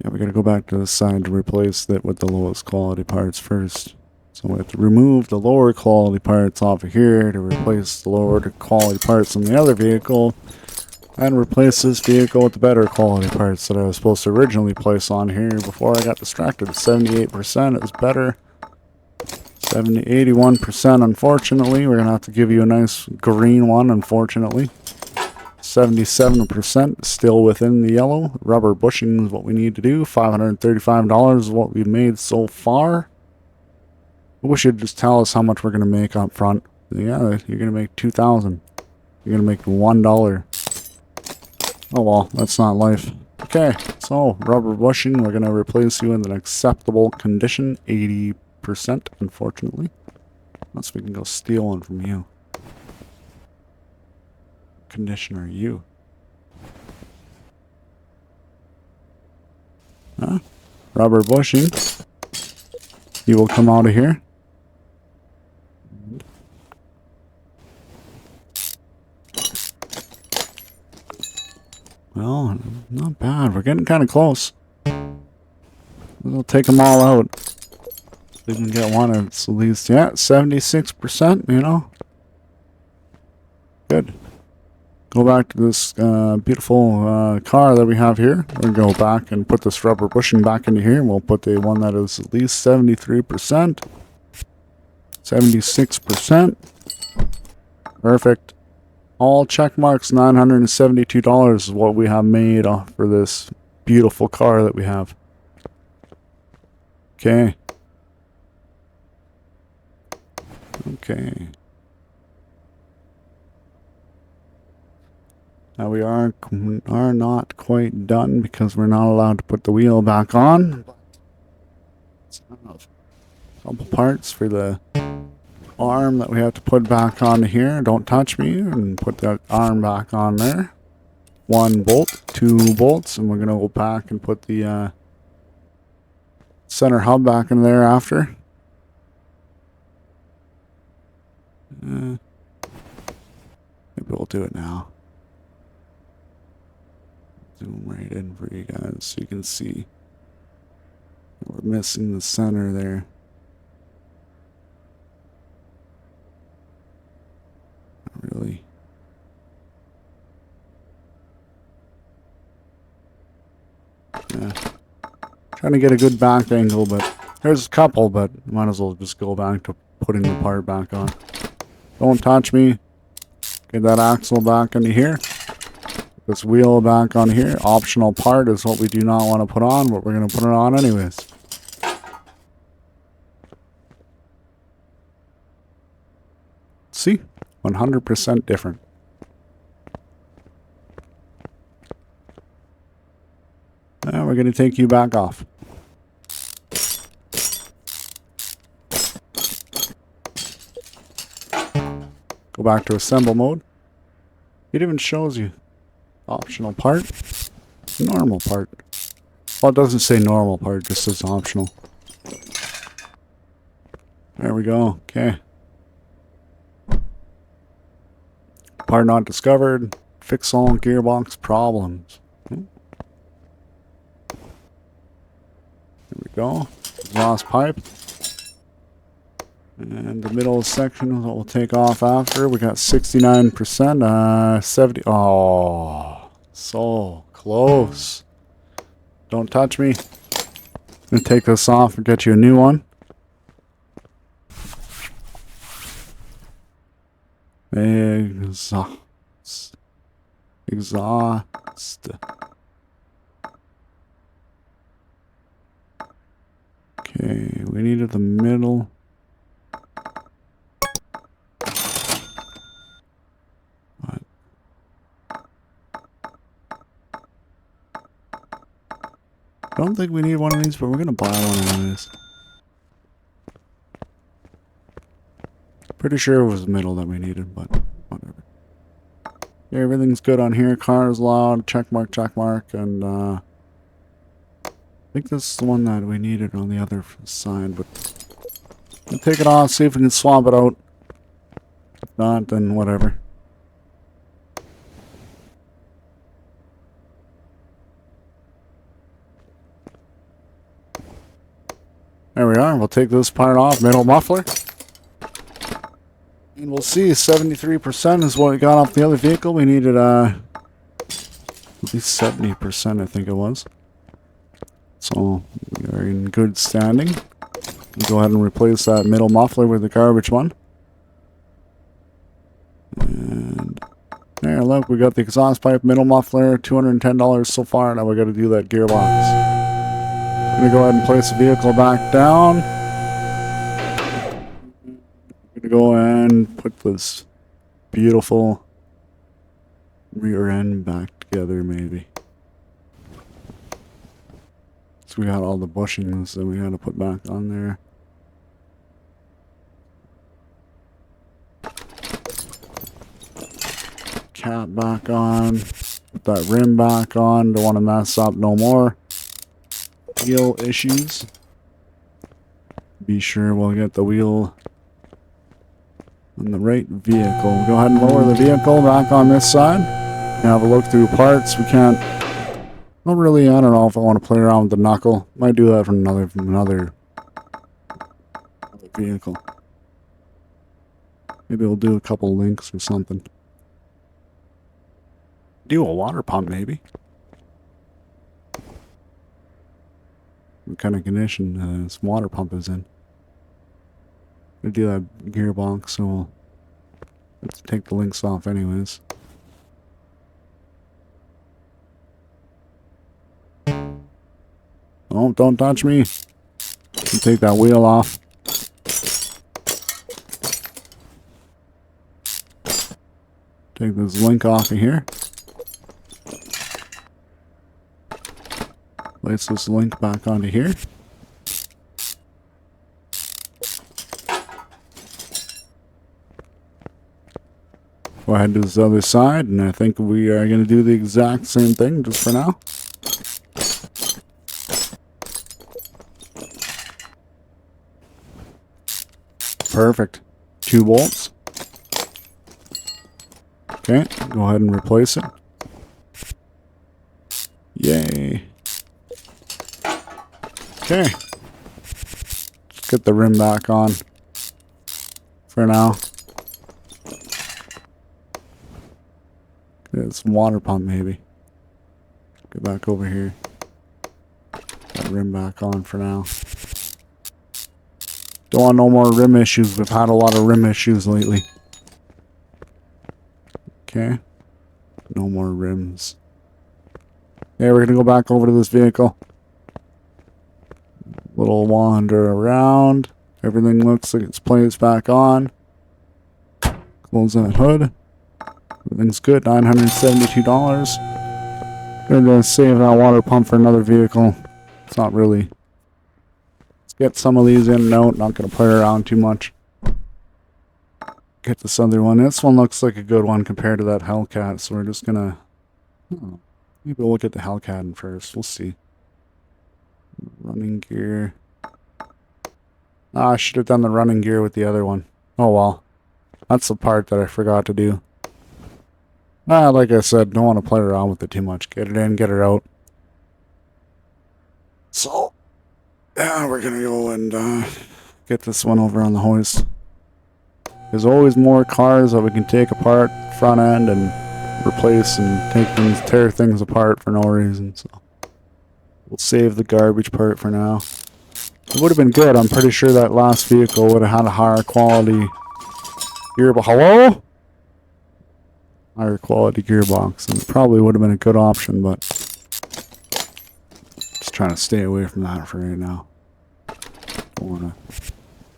we gotta go back to the side to replace it with the lowest quality parts first. So we have to remove the lower quality parts off of here to replace the lower quality parts on the other vehicle. And replace this vehicle with the better quality parts that I was supposed to originally place on here before I got distracted. 78%, it was better. 81%, unfortunately. We're gonna have to give you a nice green one, unfortunately. 77% still within the yellow. Rubber bushing is what we need to do. $535 is what we've made so far. I wish you'd just tell us how much we're going to make up front. Yeah, you're going to make $2,000. You're going to make $1. Oh well, that's not life. Okay, so rubber bushing, we're going to replace you in an acceptable condition. 80%, unfortunately. Unless we can go steal one from you. Conditioner you. Huh? Rubber bushing. You will come out of here. Well, not bad. We're getting kind of close. We'll take them all out. We can get one that's at least, yeah, 76%, you know. Good. Go back to this beautiful car that we have here. We're going to go back and put this rubber bushing back into here. And we'll put the one that is at least 73%. 76%. Perfect. All check marks. $972 is what we have made for this beautiful car that we have. Okay. Okay. Now we are not quite done because we're not allowed to put the wheel back on. A couple parts for the arm that we have to put back on here. Don't touch me, and put that arm back on there. 1 bolt, 2 bolts, and we're gonna go back and put the center hub back in there after. Maybe we'll do it now. Zoom right in for you guys so you can see. We're missing the center there. Not really. Yeah. Trying to get a good back angle, but there's a couple, but might as well just go back to putting the part back on. Don't touch me. Get that axle back into here. This wheel back on here. Optional part is what we do not want to put on, but we're going to put it on anyways. See? 100% different. Now we're going to take you back off. Go back to assemble mode. It even shows you optional part, normal part. Well, it doesn't say normal part, it just says optional. There we go. Okay. Part not discovered. Fix all gearbox problems. There we go. Exhaust pipe. And the middle section is what we'll take off after. We got 69%. 70. Oh, so close. Don't touch me. I'm going to take this off and get you a new one. Exhaust. Okay, we needed the middle. I don't think we need one of these, but we're gonna buy one anyways. Pretty sure it was the middle that we needed, but whatever. Yeah, everything's good on here. Car is loud. Check mark, and I think this is the one that we needed on the other side, but we'll take it off, see if we can swap it out. If not, then whatever. There we are. We'll take this part off. Middle muffler. And we'll see. 73% is what we got off the other vehicle. We needed at least 70%, I think it was. So we are in good standing. We'll go ahead and replace that middle muffler with the garbage one. And there, look, we got the exhaust pipe, middle muffler, $210 so far. Now we got to do that gearbox. I'm going to go ahead and place the vehicle back down. I'm going to go and put this beautiful rear end back together, maybe. So we got all the bushings that we got to put back on there. Cap back on. Put that rim back on. Don't want to mess up no more. Wheel issues. Be sure we'll get the wheel on the right vehicle. We'll go ahead and lower the vehicle back on this side. have a look through parts. We can't. Not really. I don't know if I want to play around with the knuckle. Might do that from another vehicle. Maybe we'll do a couple links or something. Do a water pump, maybe. What kind of condition this water pump is in? We do that gearbox, so let's take the links off anyways. Oh, don't touch me. Take that wheel off. Take this link off of here. Place this link back onto here. Go ahead to this other side, and I think we are going to do the exact same thing just for now. Perfect. 2 bolts. Okay, go ahead and replace it. Yay. Okay. Let's get the rim back on for now. Get some water pump maybe. Get back over here. That rim back on for now. Don't want no more rim issues. We've had a lot of rim issues lately. Okay. No more rims. Yeah, we're gonna go back over to this vehicle. Little wander around. Everything looks like it's placed back on. Close that hood. Everything's good. $972. Gonna save that water pump for another vehicle. It's not really. Let's get some of these in and out. Not gonna play around too much. Get this other one. This one looks like a good one compared to that Hellcat, so we're just gonna... maybe we'll look at the Hellcat first. We'll see. Running gear. I should have done the running gear with the other one. Oh well. That's the part that I forgot to do. Like I said, don't want to play around with it too much. Get it in, get it out. So, yeah, we're gonna go and get this one over on the hoist. There's always more cars that we can take apart front end and replace and take things, tear things apart for no reason. So we'll save the garbage part for now. It would have been good. I'm pretty sure that last vehicle would have had a higher quality gearbox. Hello? Higher quality gearbox, and it probably would have been a good option, but just trying to stay away from that for right now. Don't want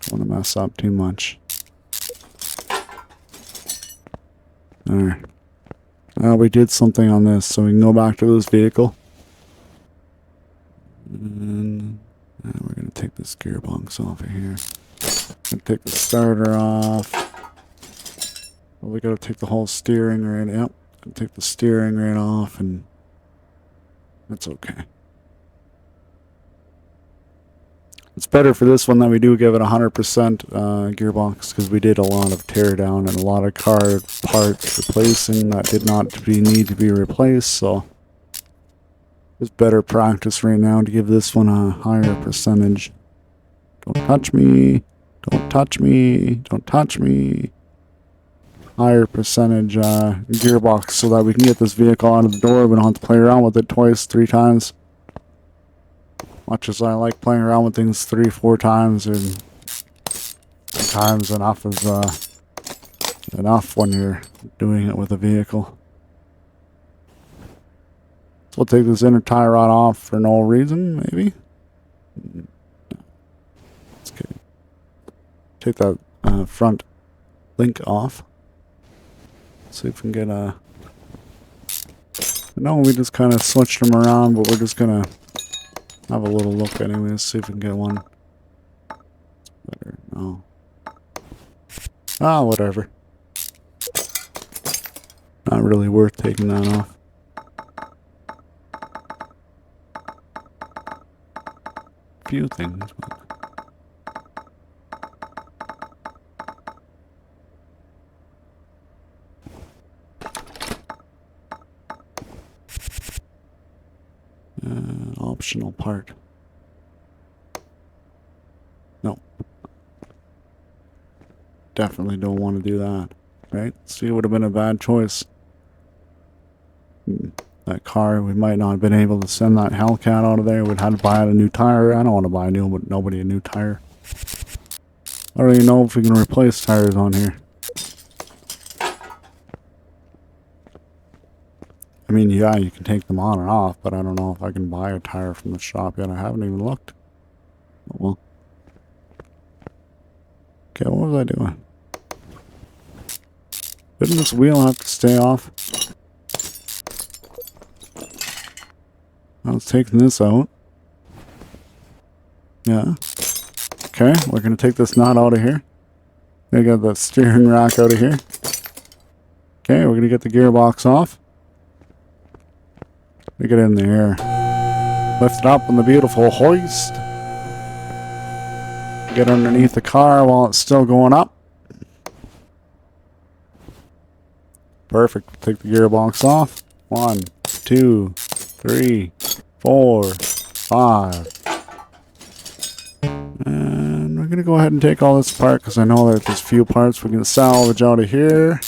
to mess up too much. Alright. Now we did something on this, so we can go back to this vehicle. And we're going to take this gearbox off of here. Gonna take the starter off. Well, we got to take the whole steering right. Yep. Gonna take the steering right off, and that's okay. It's better for this one that we do give it 100% gearbox, because we did a lot of tear down and a lot of car parts replacing that did not need to be replaced, so it's better practice right now to give this one a higher percentage. Don't touch me. Don't touch me. Don't touch me. Higher percentage gearbox so that we can get this vehicle out of the door. We don't have to play around with it twice, 3 times. Much as I like playing around with things 3, 4 times, and sometimes enough is enough when you're doing it with a vehicle. So we'll take this inner tie rod off for no reason, maybe. Let's take that front link off. See if we can get a... No, we just kind of switched them around, but we're just gonna have a little look anyways, see if we can get one. Better, no. Whatever. Not really worth taking that off. Few things, but... optional part. No. Definitely don't want to do that. Right? See, it would have been a bad choice. That car, we might not have been able to send that Hellcat out of there. We'd have to buy a new tire. I don't want to buy a new tire. I don't even know if we can replace tires on here. I mean, yeah, you can take them on and off, but I don't know if I can buy a tire from the shop yet. I haven't even looked. Oh, well. Okay, what was I doing? Didn't this wheel have to stay off? I was taking this out. Yeah. Okay, we're going to take this nut out of here. We got the steering rack out of here. Okay, we're going to get the gearbox off. We get in the air. Lift it up on the beautiful hoist. Get underneath the car while it's still going up. Perfect. Take the gearbox off. 1, 2, 3, 4, 5. And we're going to go ahead and take all this apart because I know that there's a few parts we can salvage out of here.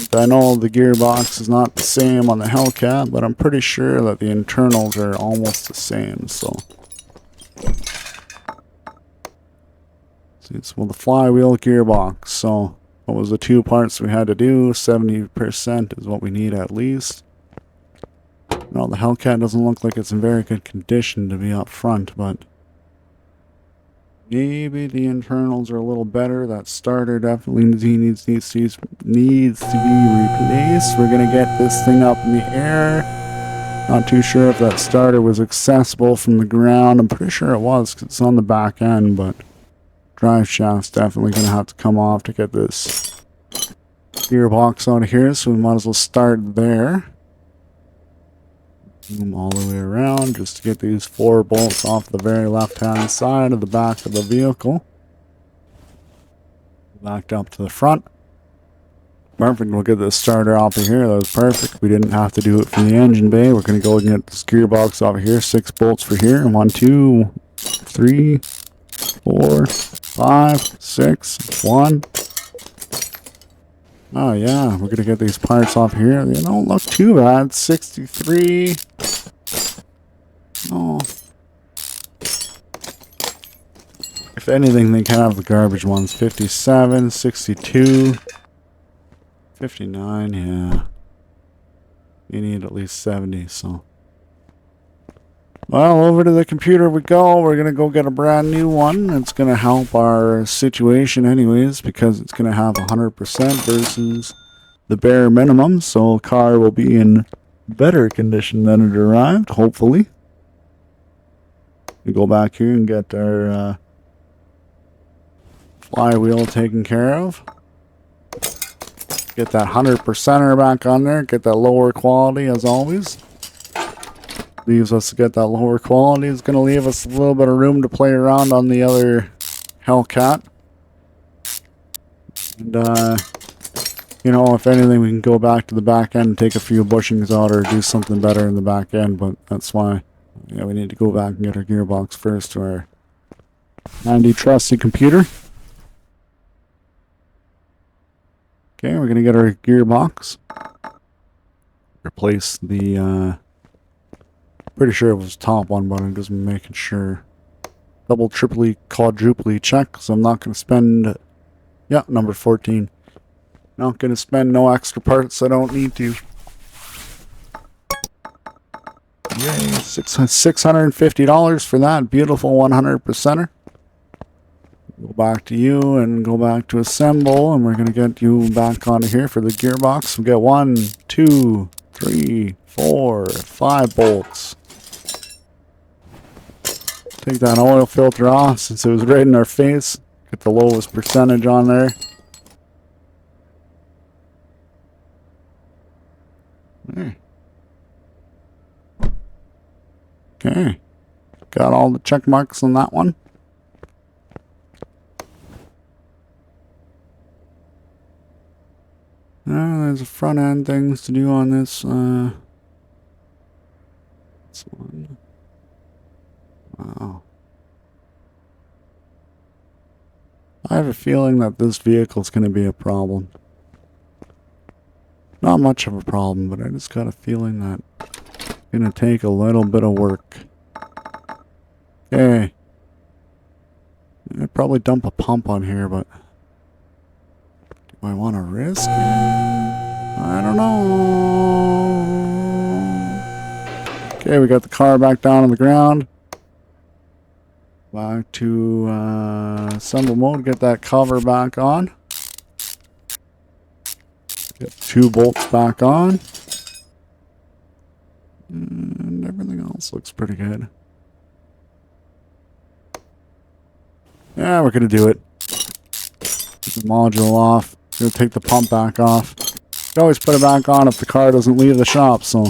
And I know the gearbox is not the same on the Hellcat, but I'm pretty sure that the internals are almost the same. So, it's the flywheel gearbox. So, what was the 2 parts we had to do? 70% is what we need at least. No, the Hellcat doesn't look like it's in very good condition to be up front, but maybe the internals are a little better. That starter definitely needs to be replaced. We're gonna get this thing up in the air. Not too sure if that starter was accessible from the ground. I'm pretty sure it was because it's on the back end, but drive shaft's definitely gonna have to come off to get this gearbox out of here, so we might as well start there. Zoom all the way around just to get these 4 bolts off the very left hand side of the back of the vehicle. Backed up to the front. Perfect, we'll get this starter off of here. That was perfect. We didn't have to do it from the engine bay. We're going to go and get this gearbox off of here. 6 bolts for here. 1, 2, 3, 4, 5, 6, 1. Oh yeah, we're going to get these parts off here. They don't look too bad. 63. Oh. If anything, they can have the garbage ones. 57, 62, 59, yeah. You need at least 70, so. Well, over to the computer we go. We're going to go get a brand new one. It's going to help our situation anyways, because it's going to have 100% versus the bare minimum. So the car will be in better condition than it arrived, hopefully. We go back here and get our flywheel taken care of. Get that 100%er back on there. Get that lower quality as always. Leaves us to get that lower quality. It's going to leave us a little bit of room to play around on the other Hellcat. And, you know, if anything, we can go back to the back end and take a few bushings out or do something better in the back end. But that's why, yeah, we need to go back and get our gearbox first to our handy, trusty computer. Okay, we're going to get our gearbox. Replace the, pretty sure it was top one, but I'm just making sure. Double, triply, quadruply check, so I'm not going to spend, yeah, number 14. Not going to spend no extra parts I don't need to. Yay, $650 for that beautiful 100%er. Go back to you and go back to assemble, and we're going to get you back onto here for the gearbox. We'll get 1, 2, 3, 4, 5 bolts. Take that oil filter off since it was right in our face. Get the lowest percentage on there. There. Okay. Got all the check marks on that one. There's front end things to do on this. That's one. Wow. I have a feeling that this vehicle is going to be a problem. Not much of a problem, but I just got a feeling that it's going to take a little bit of work. Okay. I'd probably dump a pump on here, but do I want to risk? I don't know. Okay, we got the car back down on the ground. Back to assemble mode. Get that cover back on. Get 2 bolts back on. And everything else looks pretty good. Yeah, we're going to do it. Keep the module off. Going to take the pump back off. You can always put it back on if the car doesn't leave the shop, so...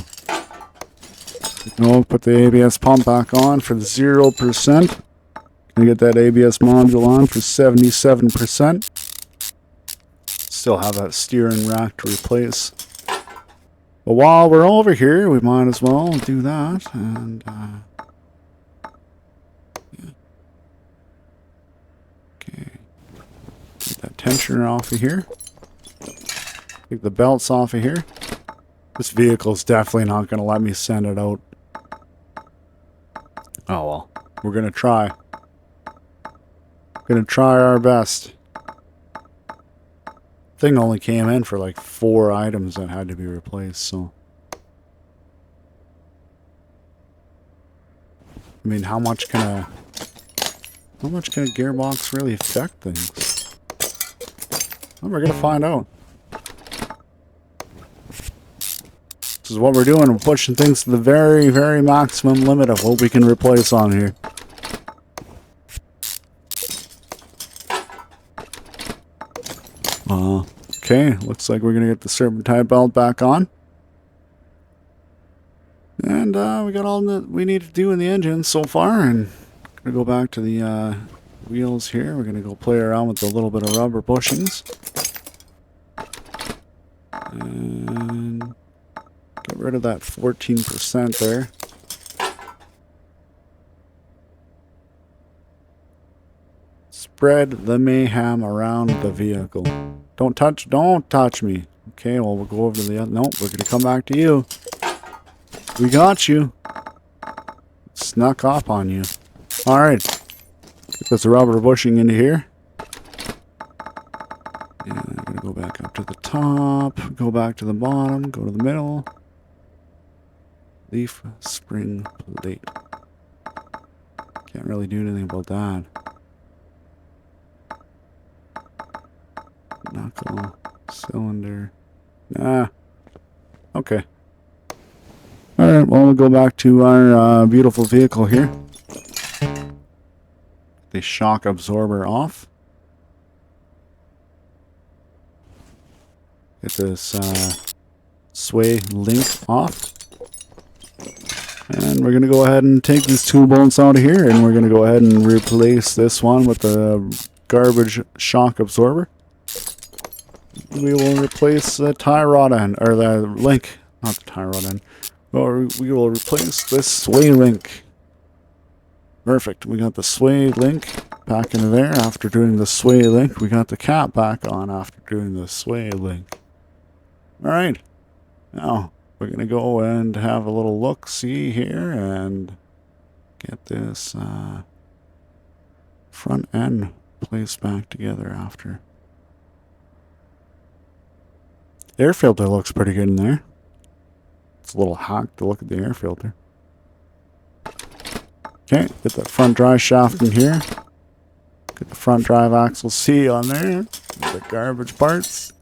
We'll put the ABS pump back on for 0%. Gonna get that ABS module on for 77%. Still have that steering rack to replace. But while we're over here, we might as well do that. And yeah. Okay, get that tensioner off of here. Take the belts off of here. This vehicle's definitely not gonna let me send it out. Oh well, we're gonna try. Gonna try our best. Thing only came in for like 4 items that had to be replaced, so. I mean, how much can a gearbox really affect things? Well, we're gonna find out. This is what we're doing. We're pushing things to the very, very maximum limit of what we can replace on here. Okay, looks like we're going to get the serpentine belt back on. And we got all that we need to do in the engine so far. And going to go back to the wheels here. We're going to go play around with a little bit of rubber bushings. And get rid of that 14% there. Spread the mayhem around the vehicle. Don't touch me. Okay, well, we'll go over to the other. Nope, we're going to come back to you. We got you. Snuck up on you. Alright. Get this rubber bushing into here. And I'm going to go back up to the top. Go back to the bottom. Go to the middle. Leaf spring plate. Can't really do anything about that. Knuckle, cylinder. Nah. Okay. Alright, well, we'll go back to our beautiful vehicle here. The shock absorber off. Get this sway link off. And we're going to go ahead and take these 2 bolts out of here, and we're going to go ahead and replace this one with the garbage shock absorber. We will replace the tie rod end, or the link, not the tie rod end. Well, we will replace this sway link. Perfect. We got the sway link back into there after doing the sway link. We got the cap back on after doing the sway link. Alright. Now, we're going to go and have a little look-see here and get this front end placed back together after. Air filter looks pretty good in there. It's a little hacked to look at the air filter. Okay, get that front drive shaft in here. Get the front drive axle C on there. The garbage parts.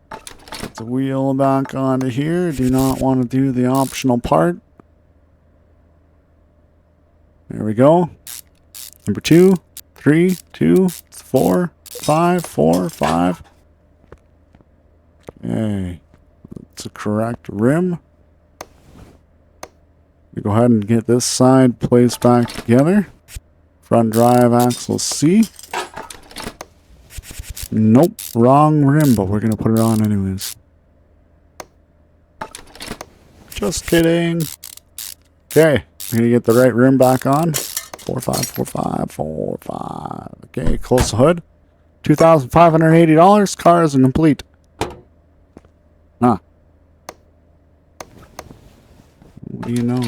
Get the wheel back onto here. Do not want to do the optional part. There we go. Number 2, 3, 2, 4, 5, 4, 5. Okay, that's a correct rim. We go ahead and get this side placed back together. Front drive axle C. Nope, wrong rim, but we're going to put it on anyways. Just kidding. Okay, we're gonna get the right rim back on. 454545. Okay, close the hood. $2,580. Car is incomplete. Huh. What do you know?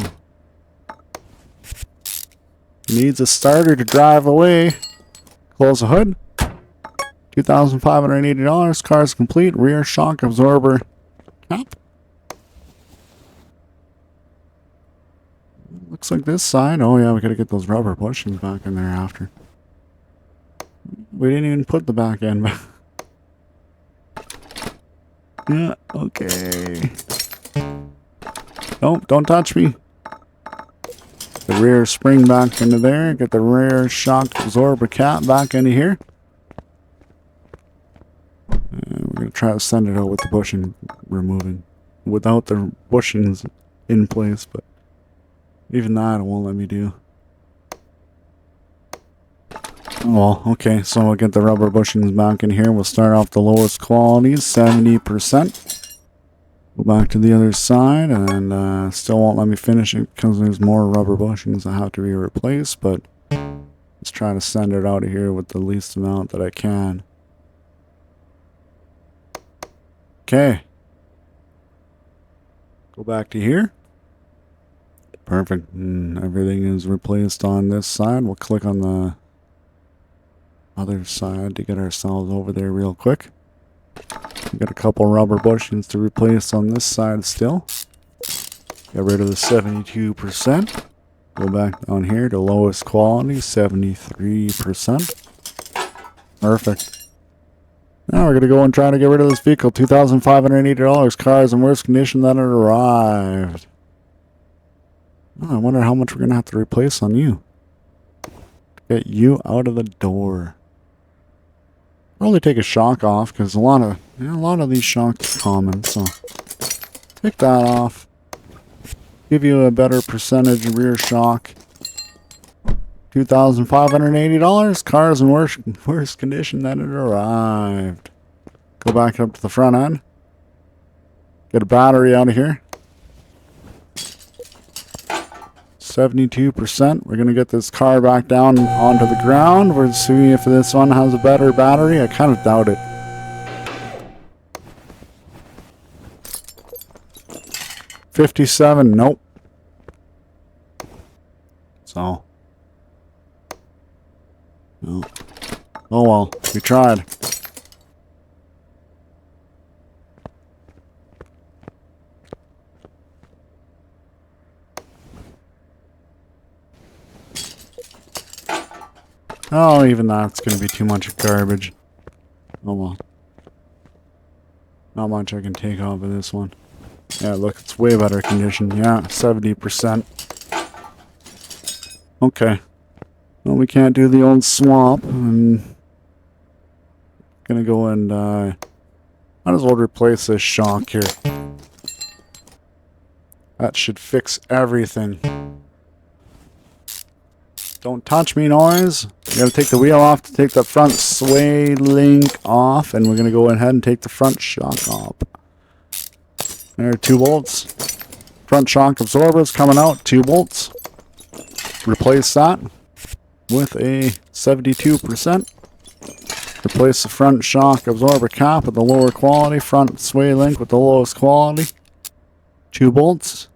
Needs a starter to drive away. Close the hood. $2,580. Car is complete. Rear shock absorber cap. Looks like this side. Oh yeah, we gotta get those rubber bushings back in there after. We didn't even put the back end back. Yeah, okay. Nope, don't touch me. The rear spring back into there. Get the rear shock absorber cap back into here. And we're going to try to send it out with the bushing removing. Without the bushings in place, but even that it won't let me do. Oh well, okay, so we'll get the rubber bushings back in here. We'll start off the lowest quality, 70%. Go back to the other side, and still won't let me finish it because there's more rubber bushings that have to be replaced, but let's try to send it out of here with the least amount that I can. Okay. Go back to here. Perfect. And everything is replaced on this side. We'll click on the other side to get ourselves over there real quick. We got a couple rubber bushings to replace on this side still. Get rid of the 72%. Go back down here to lowest quality, 73%. Perfect. Now we're going to go and try to get rid of this vehicle. $2,580. Car is in worse condition than it arrived. Oh, I wonder how much we're going to have to replace on you. Get you out of the door. Probably take a shock off because a lot of these shocks are common. So take that off. Give you a better percentage rear shock. $2,580. Car is in worse condition than it arrived. Go back up to the front end. Get a battery out of here. 72%. We're going to get this car back down onto the ground. We're seeing if this one has a better battery. I kind of doubt it. $57. Nope. So. No. Oh well. We tried. Oh, even that's going to be too much garbage. Oh well. Not much I can take off of this one. Yeah, look, it's way better condition. Yeah, 70%. Okay. Well, we can't do the old swap. I'm going to go and might as well replace this shock here. That should fix everything. Don't touch me, noise. You gotta take the wheel off to take the front sway link off, and we're gonna go ahead and take the front shock off. There are 2 bolts. Front shock absorbers coming out, 2 bolts. Replace that with a 72%. Replace the front shock absorber cap with the lower quality, front sway link with the lowest quality. 2 bolts.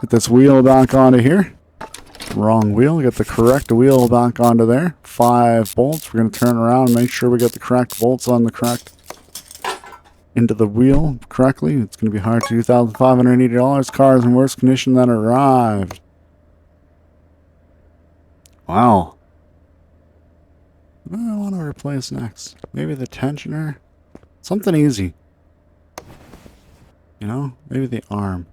Get this wheel back onto here. Wrong wheel. Get the correct wheel back onto there. 5 bolts. We're going to turn around and make sure we get the correct bolts on the correct into the wheel correctly. It's going to be hard to do. $2,580. Car is in worse condition than it arrived. Wow. What do I want to replace next? Maybe the tensioner? Something easy. You know? Maybe the arm.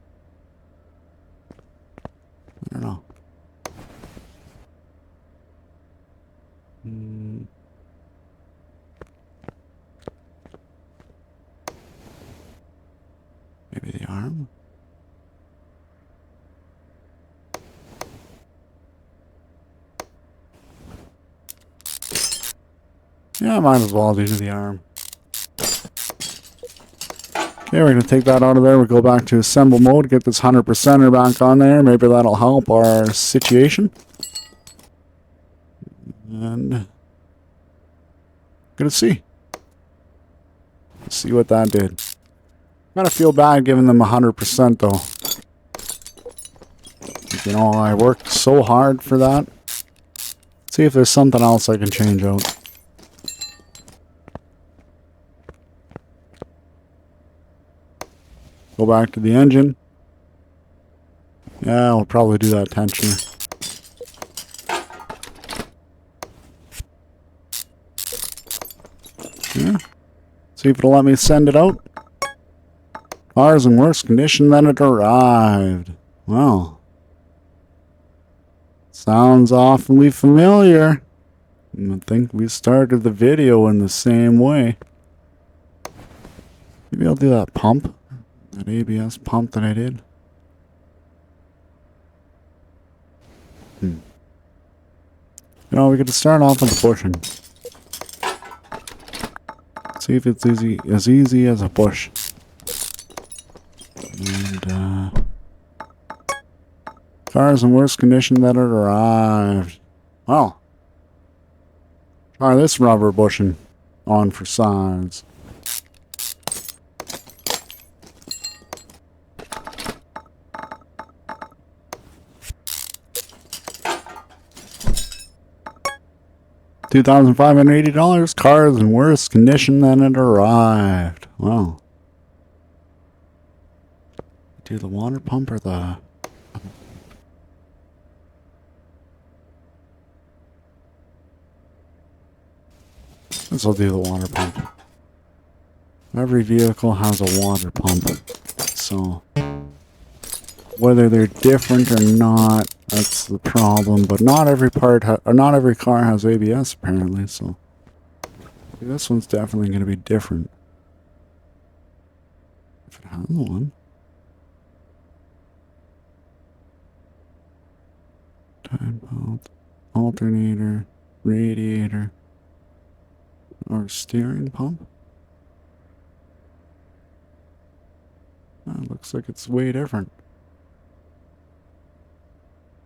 I don't know. Maybe the arm? Yeah, I might as well do the arm. Okay, we're going to take that out of there. We'll go back to assemble mode, get this 100%er back on there. Maybe that'll help our situation. And gonna see what that did. Gotta feel bad giving them 100% though. You know, I worked so hard for that. See if there's something else I can change out. Go back to the engine. Yeah, we'll probably do that tensioner. Yeah. See if it'll let me send it out. Car's in worse condition than it arrived. Well. Sounds awfully familiar. I think we started the video in the same way. Maybe I'll do that pump. That ABS pump that I did. You know, we could start off with the bushing. See if it's as easy as a bush. And, car's in worse condition than it arrived. Well. Try this rubber bushing on for size. $2,580. Car is in worse condition than it arrived. Wow. Do the water pump or the... This will do the water pump. Every vehicle has a water pump. So, whether they're different or not, that's the problem. But not every part, or not every car has ABS apparently. So, this one's definitely going to be different. If it has one. Time belt, alternator, radiator, or steering pump. Looks like it's way different.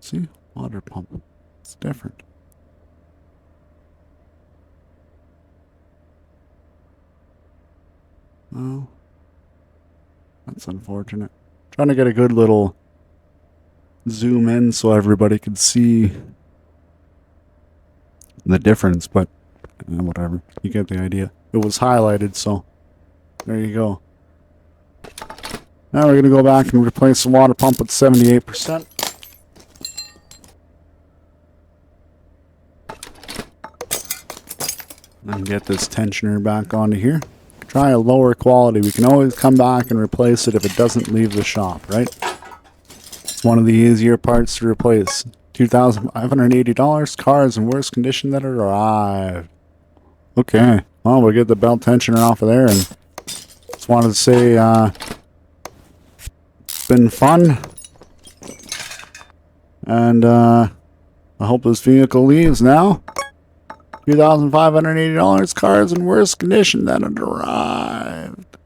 See? Water pump. It's different. Oh. That's unfortunate. Trying to get a good little zoom in so everybody could see the difference, but whatever. You get the idea. It was highlighted, so there you go. Now we're going to go back and replace the water pump at 78%. And get this tensioner back onto here. Try a lower quality. We can always come back and replace it if it doesn't leave the shop, right? It's one of the easier parts to replace. $2,580. Car is in worse condition than it arrived. Okay. Well, we'll get the belt tensioner off of there, and just wanted to say, it's been fun. And, I hope this vehicle leaves now. $2,580. Car is in worse condition than it arrived.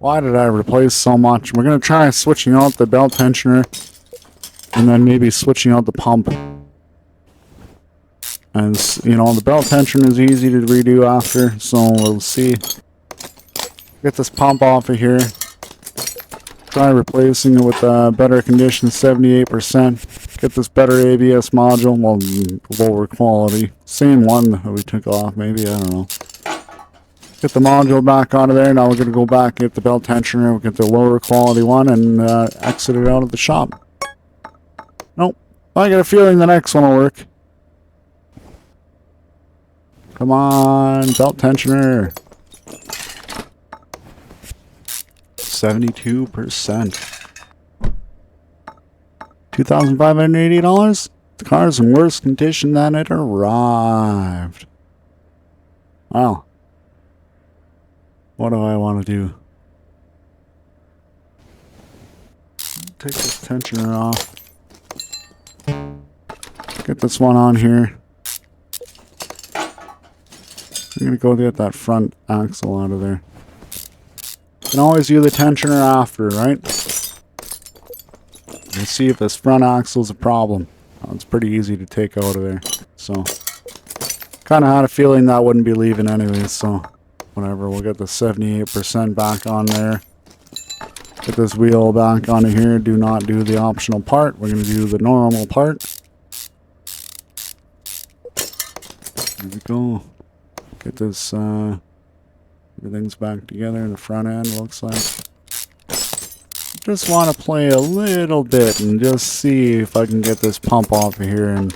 Why did I replace so much? We're going to try switching out the belt tensioner. And then maybe switching out the pump. And, you know, the belt tensioner is easy to redo after. So we'll see. Get this pump off of here. Try replacing it with a better condition, 78%. Get this better ABS module, well, lower quality. Same one that we took off, maybe, I don't know. Get the module back out of there. Now we're going to go back and get the belt tensioner. We'll get the lower quality one and exit it out of the shop. Nope. I got a feeling the next one will work. Come on, belt tensioner. 72%. $2,580? The car's in worse condition than it arrived. Wow. What do I want to do? Take this tensioner off. Get this one on here. I'm going to go get that front axle out of there. can always do the tensioner after, right? And see if this front axle is a problem. It's pretty easy to take out of there. So, kind of had a feeling that wouldn't be leaving anyways, so whatever. We'll get the 78% back on there. Get this wheel back onto here. Do not do the optional part. We're going to do the normal part. There we go. Get this, everything's back together in the front end, looks like. Just want to play a little bit and just see if I can get this pump off of here, and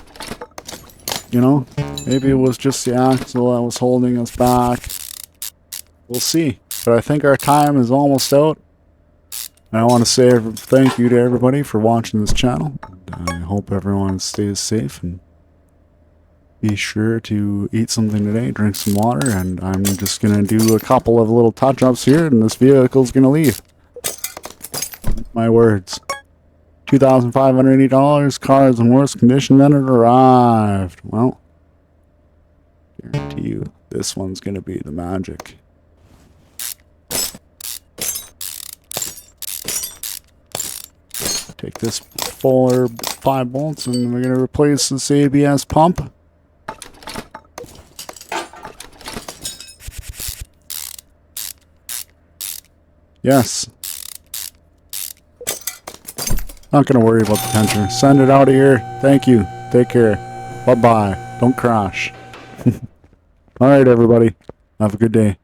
you know, maybe it was just the axle that was holding us back. We'll see. But I think our time is almost out. And I want to say thank you to everybody for watching this channel. And I hope everyone stays safe, and be sure to eat something today, drink some water, and I'm just going to do a couple of little touch-ups here, and this vehicle's going to leave. My words. $2,580, car is in worse condition than it arrived. Well, guarantee you this one's going to be the magic. Take this full 5 bolts, and we're going to replace this ABS pump. Yes. Not going to worry about the tensioner. Send it out of here. Thank you. Take care. Bye-bye. Don't crash. Alright, everybody. Have a good day.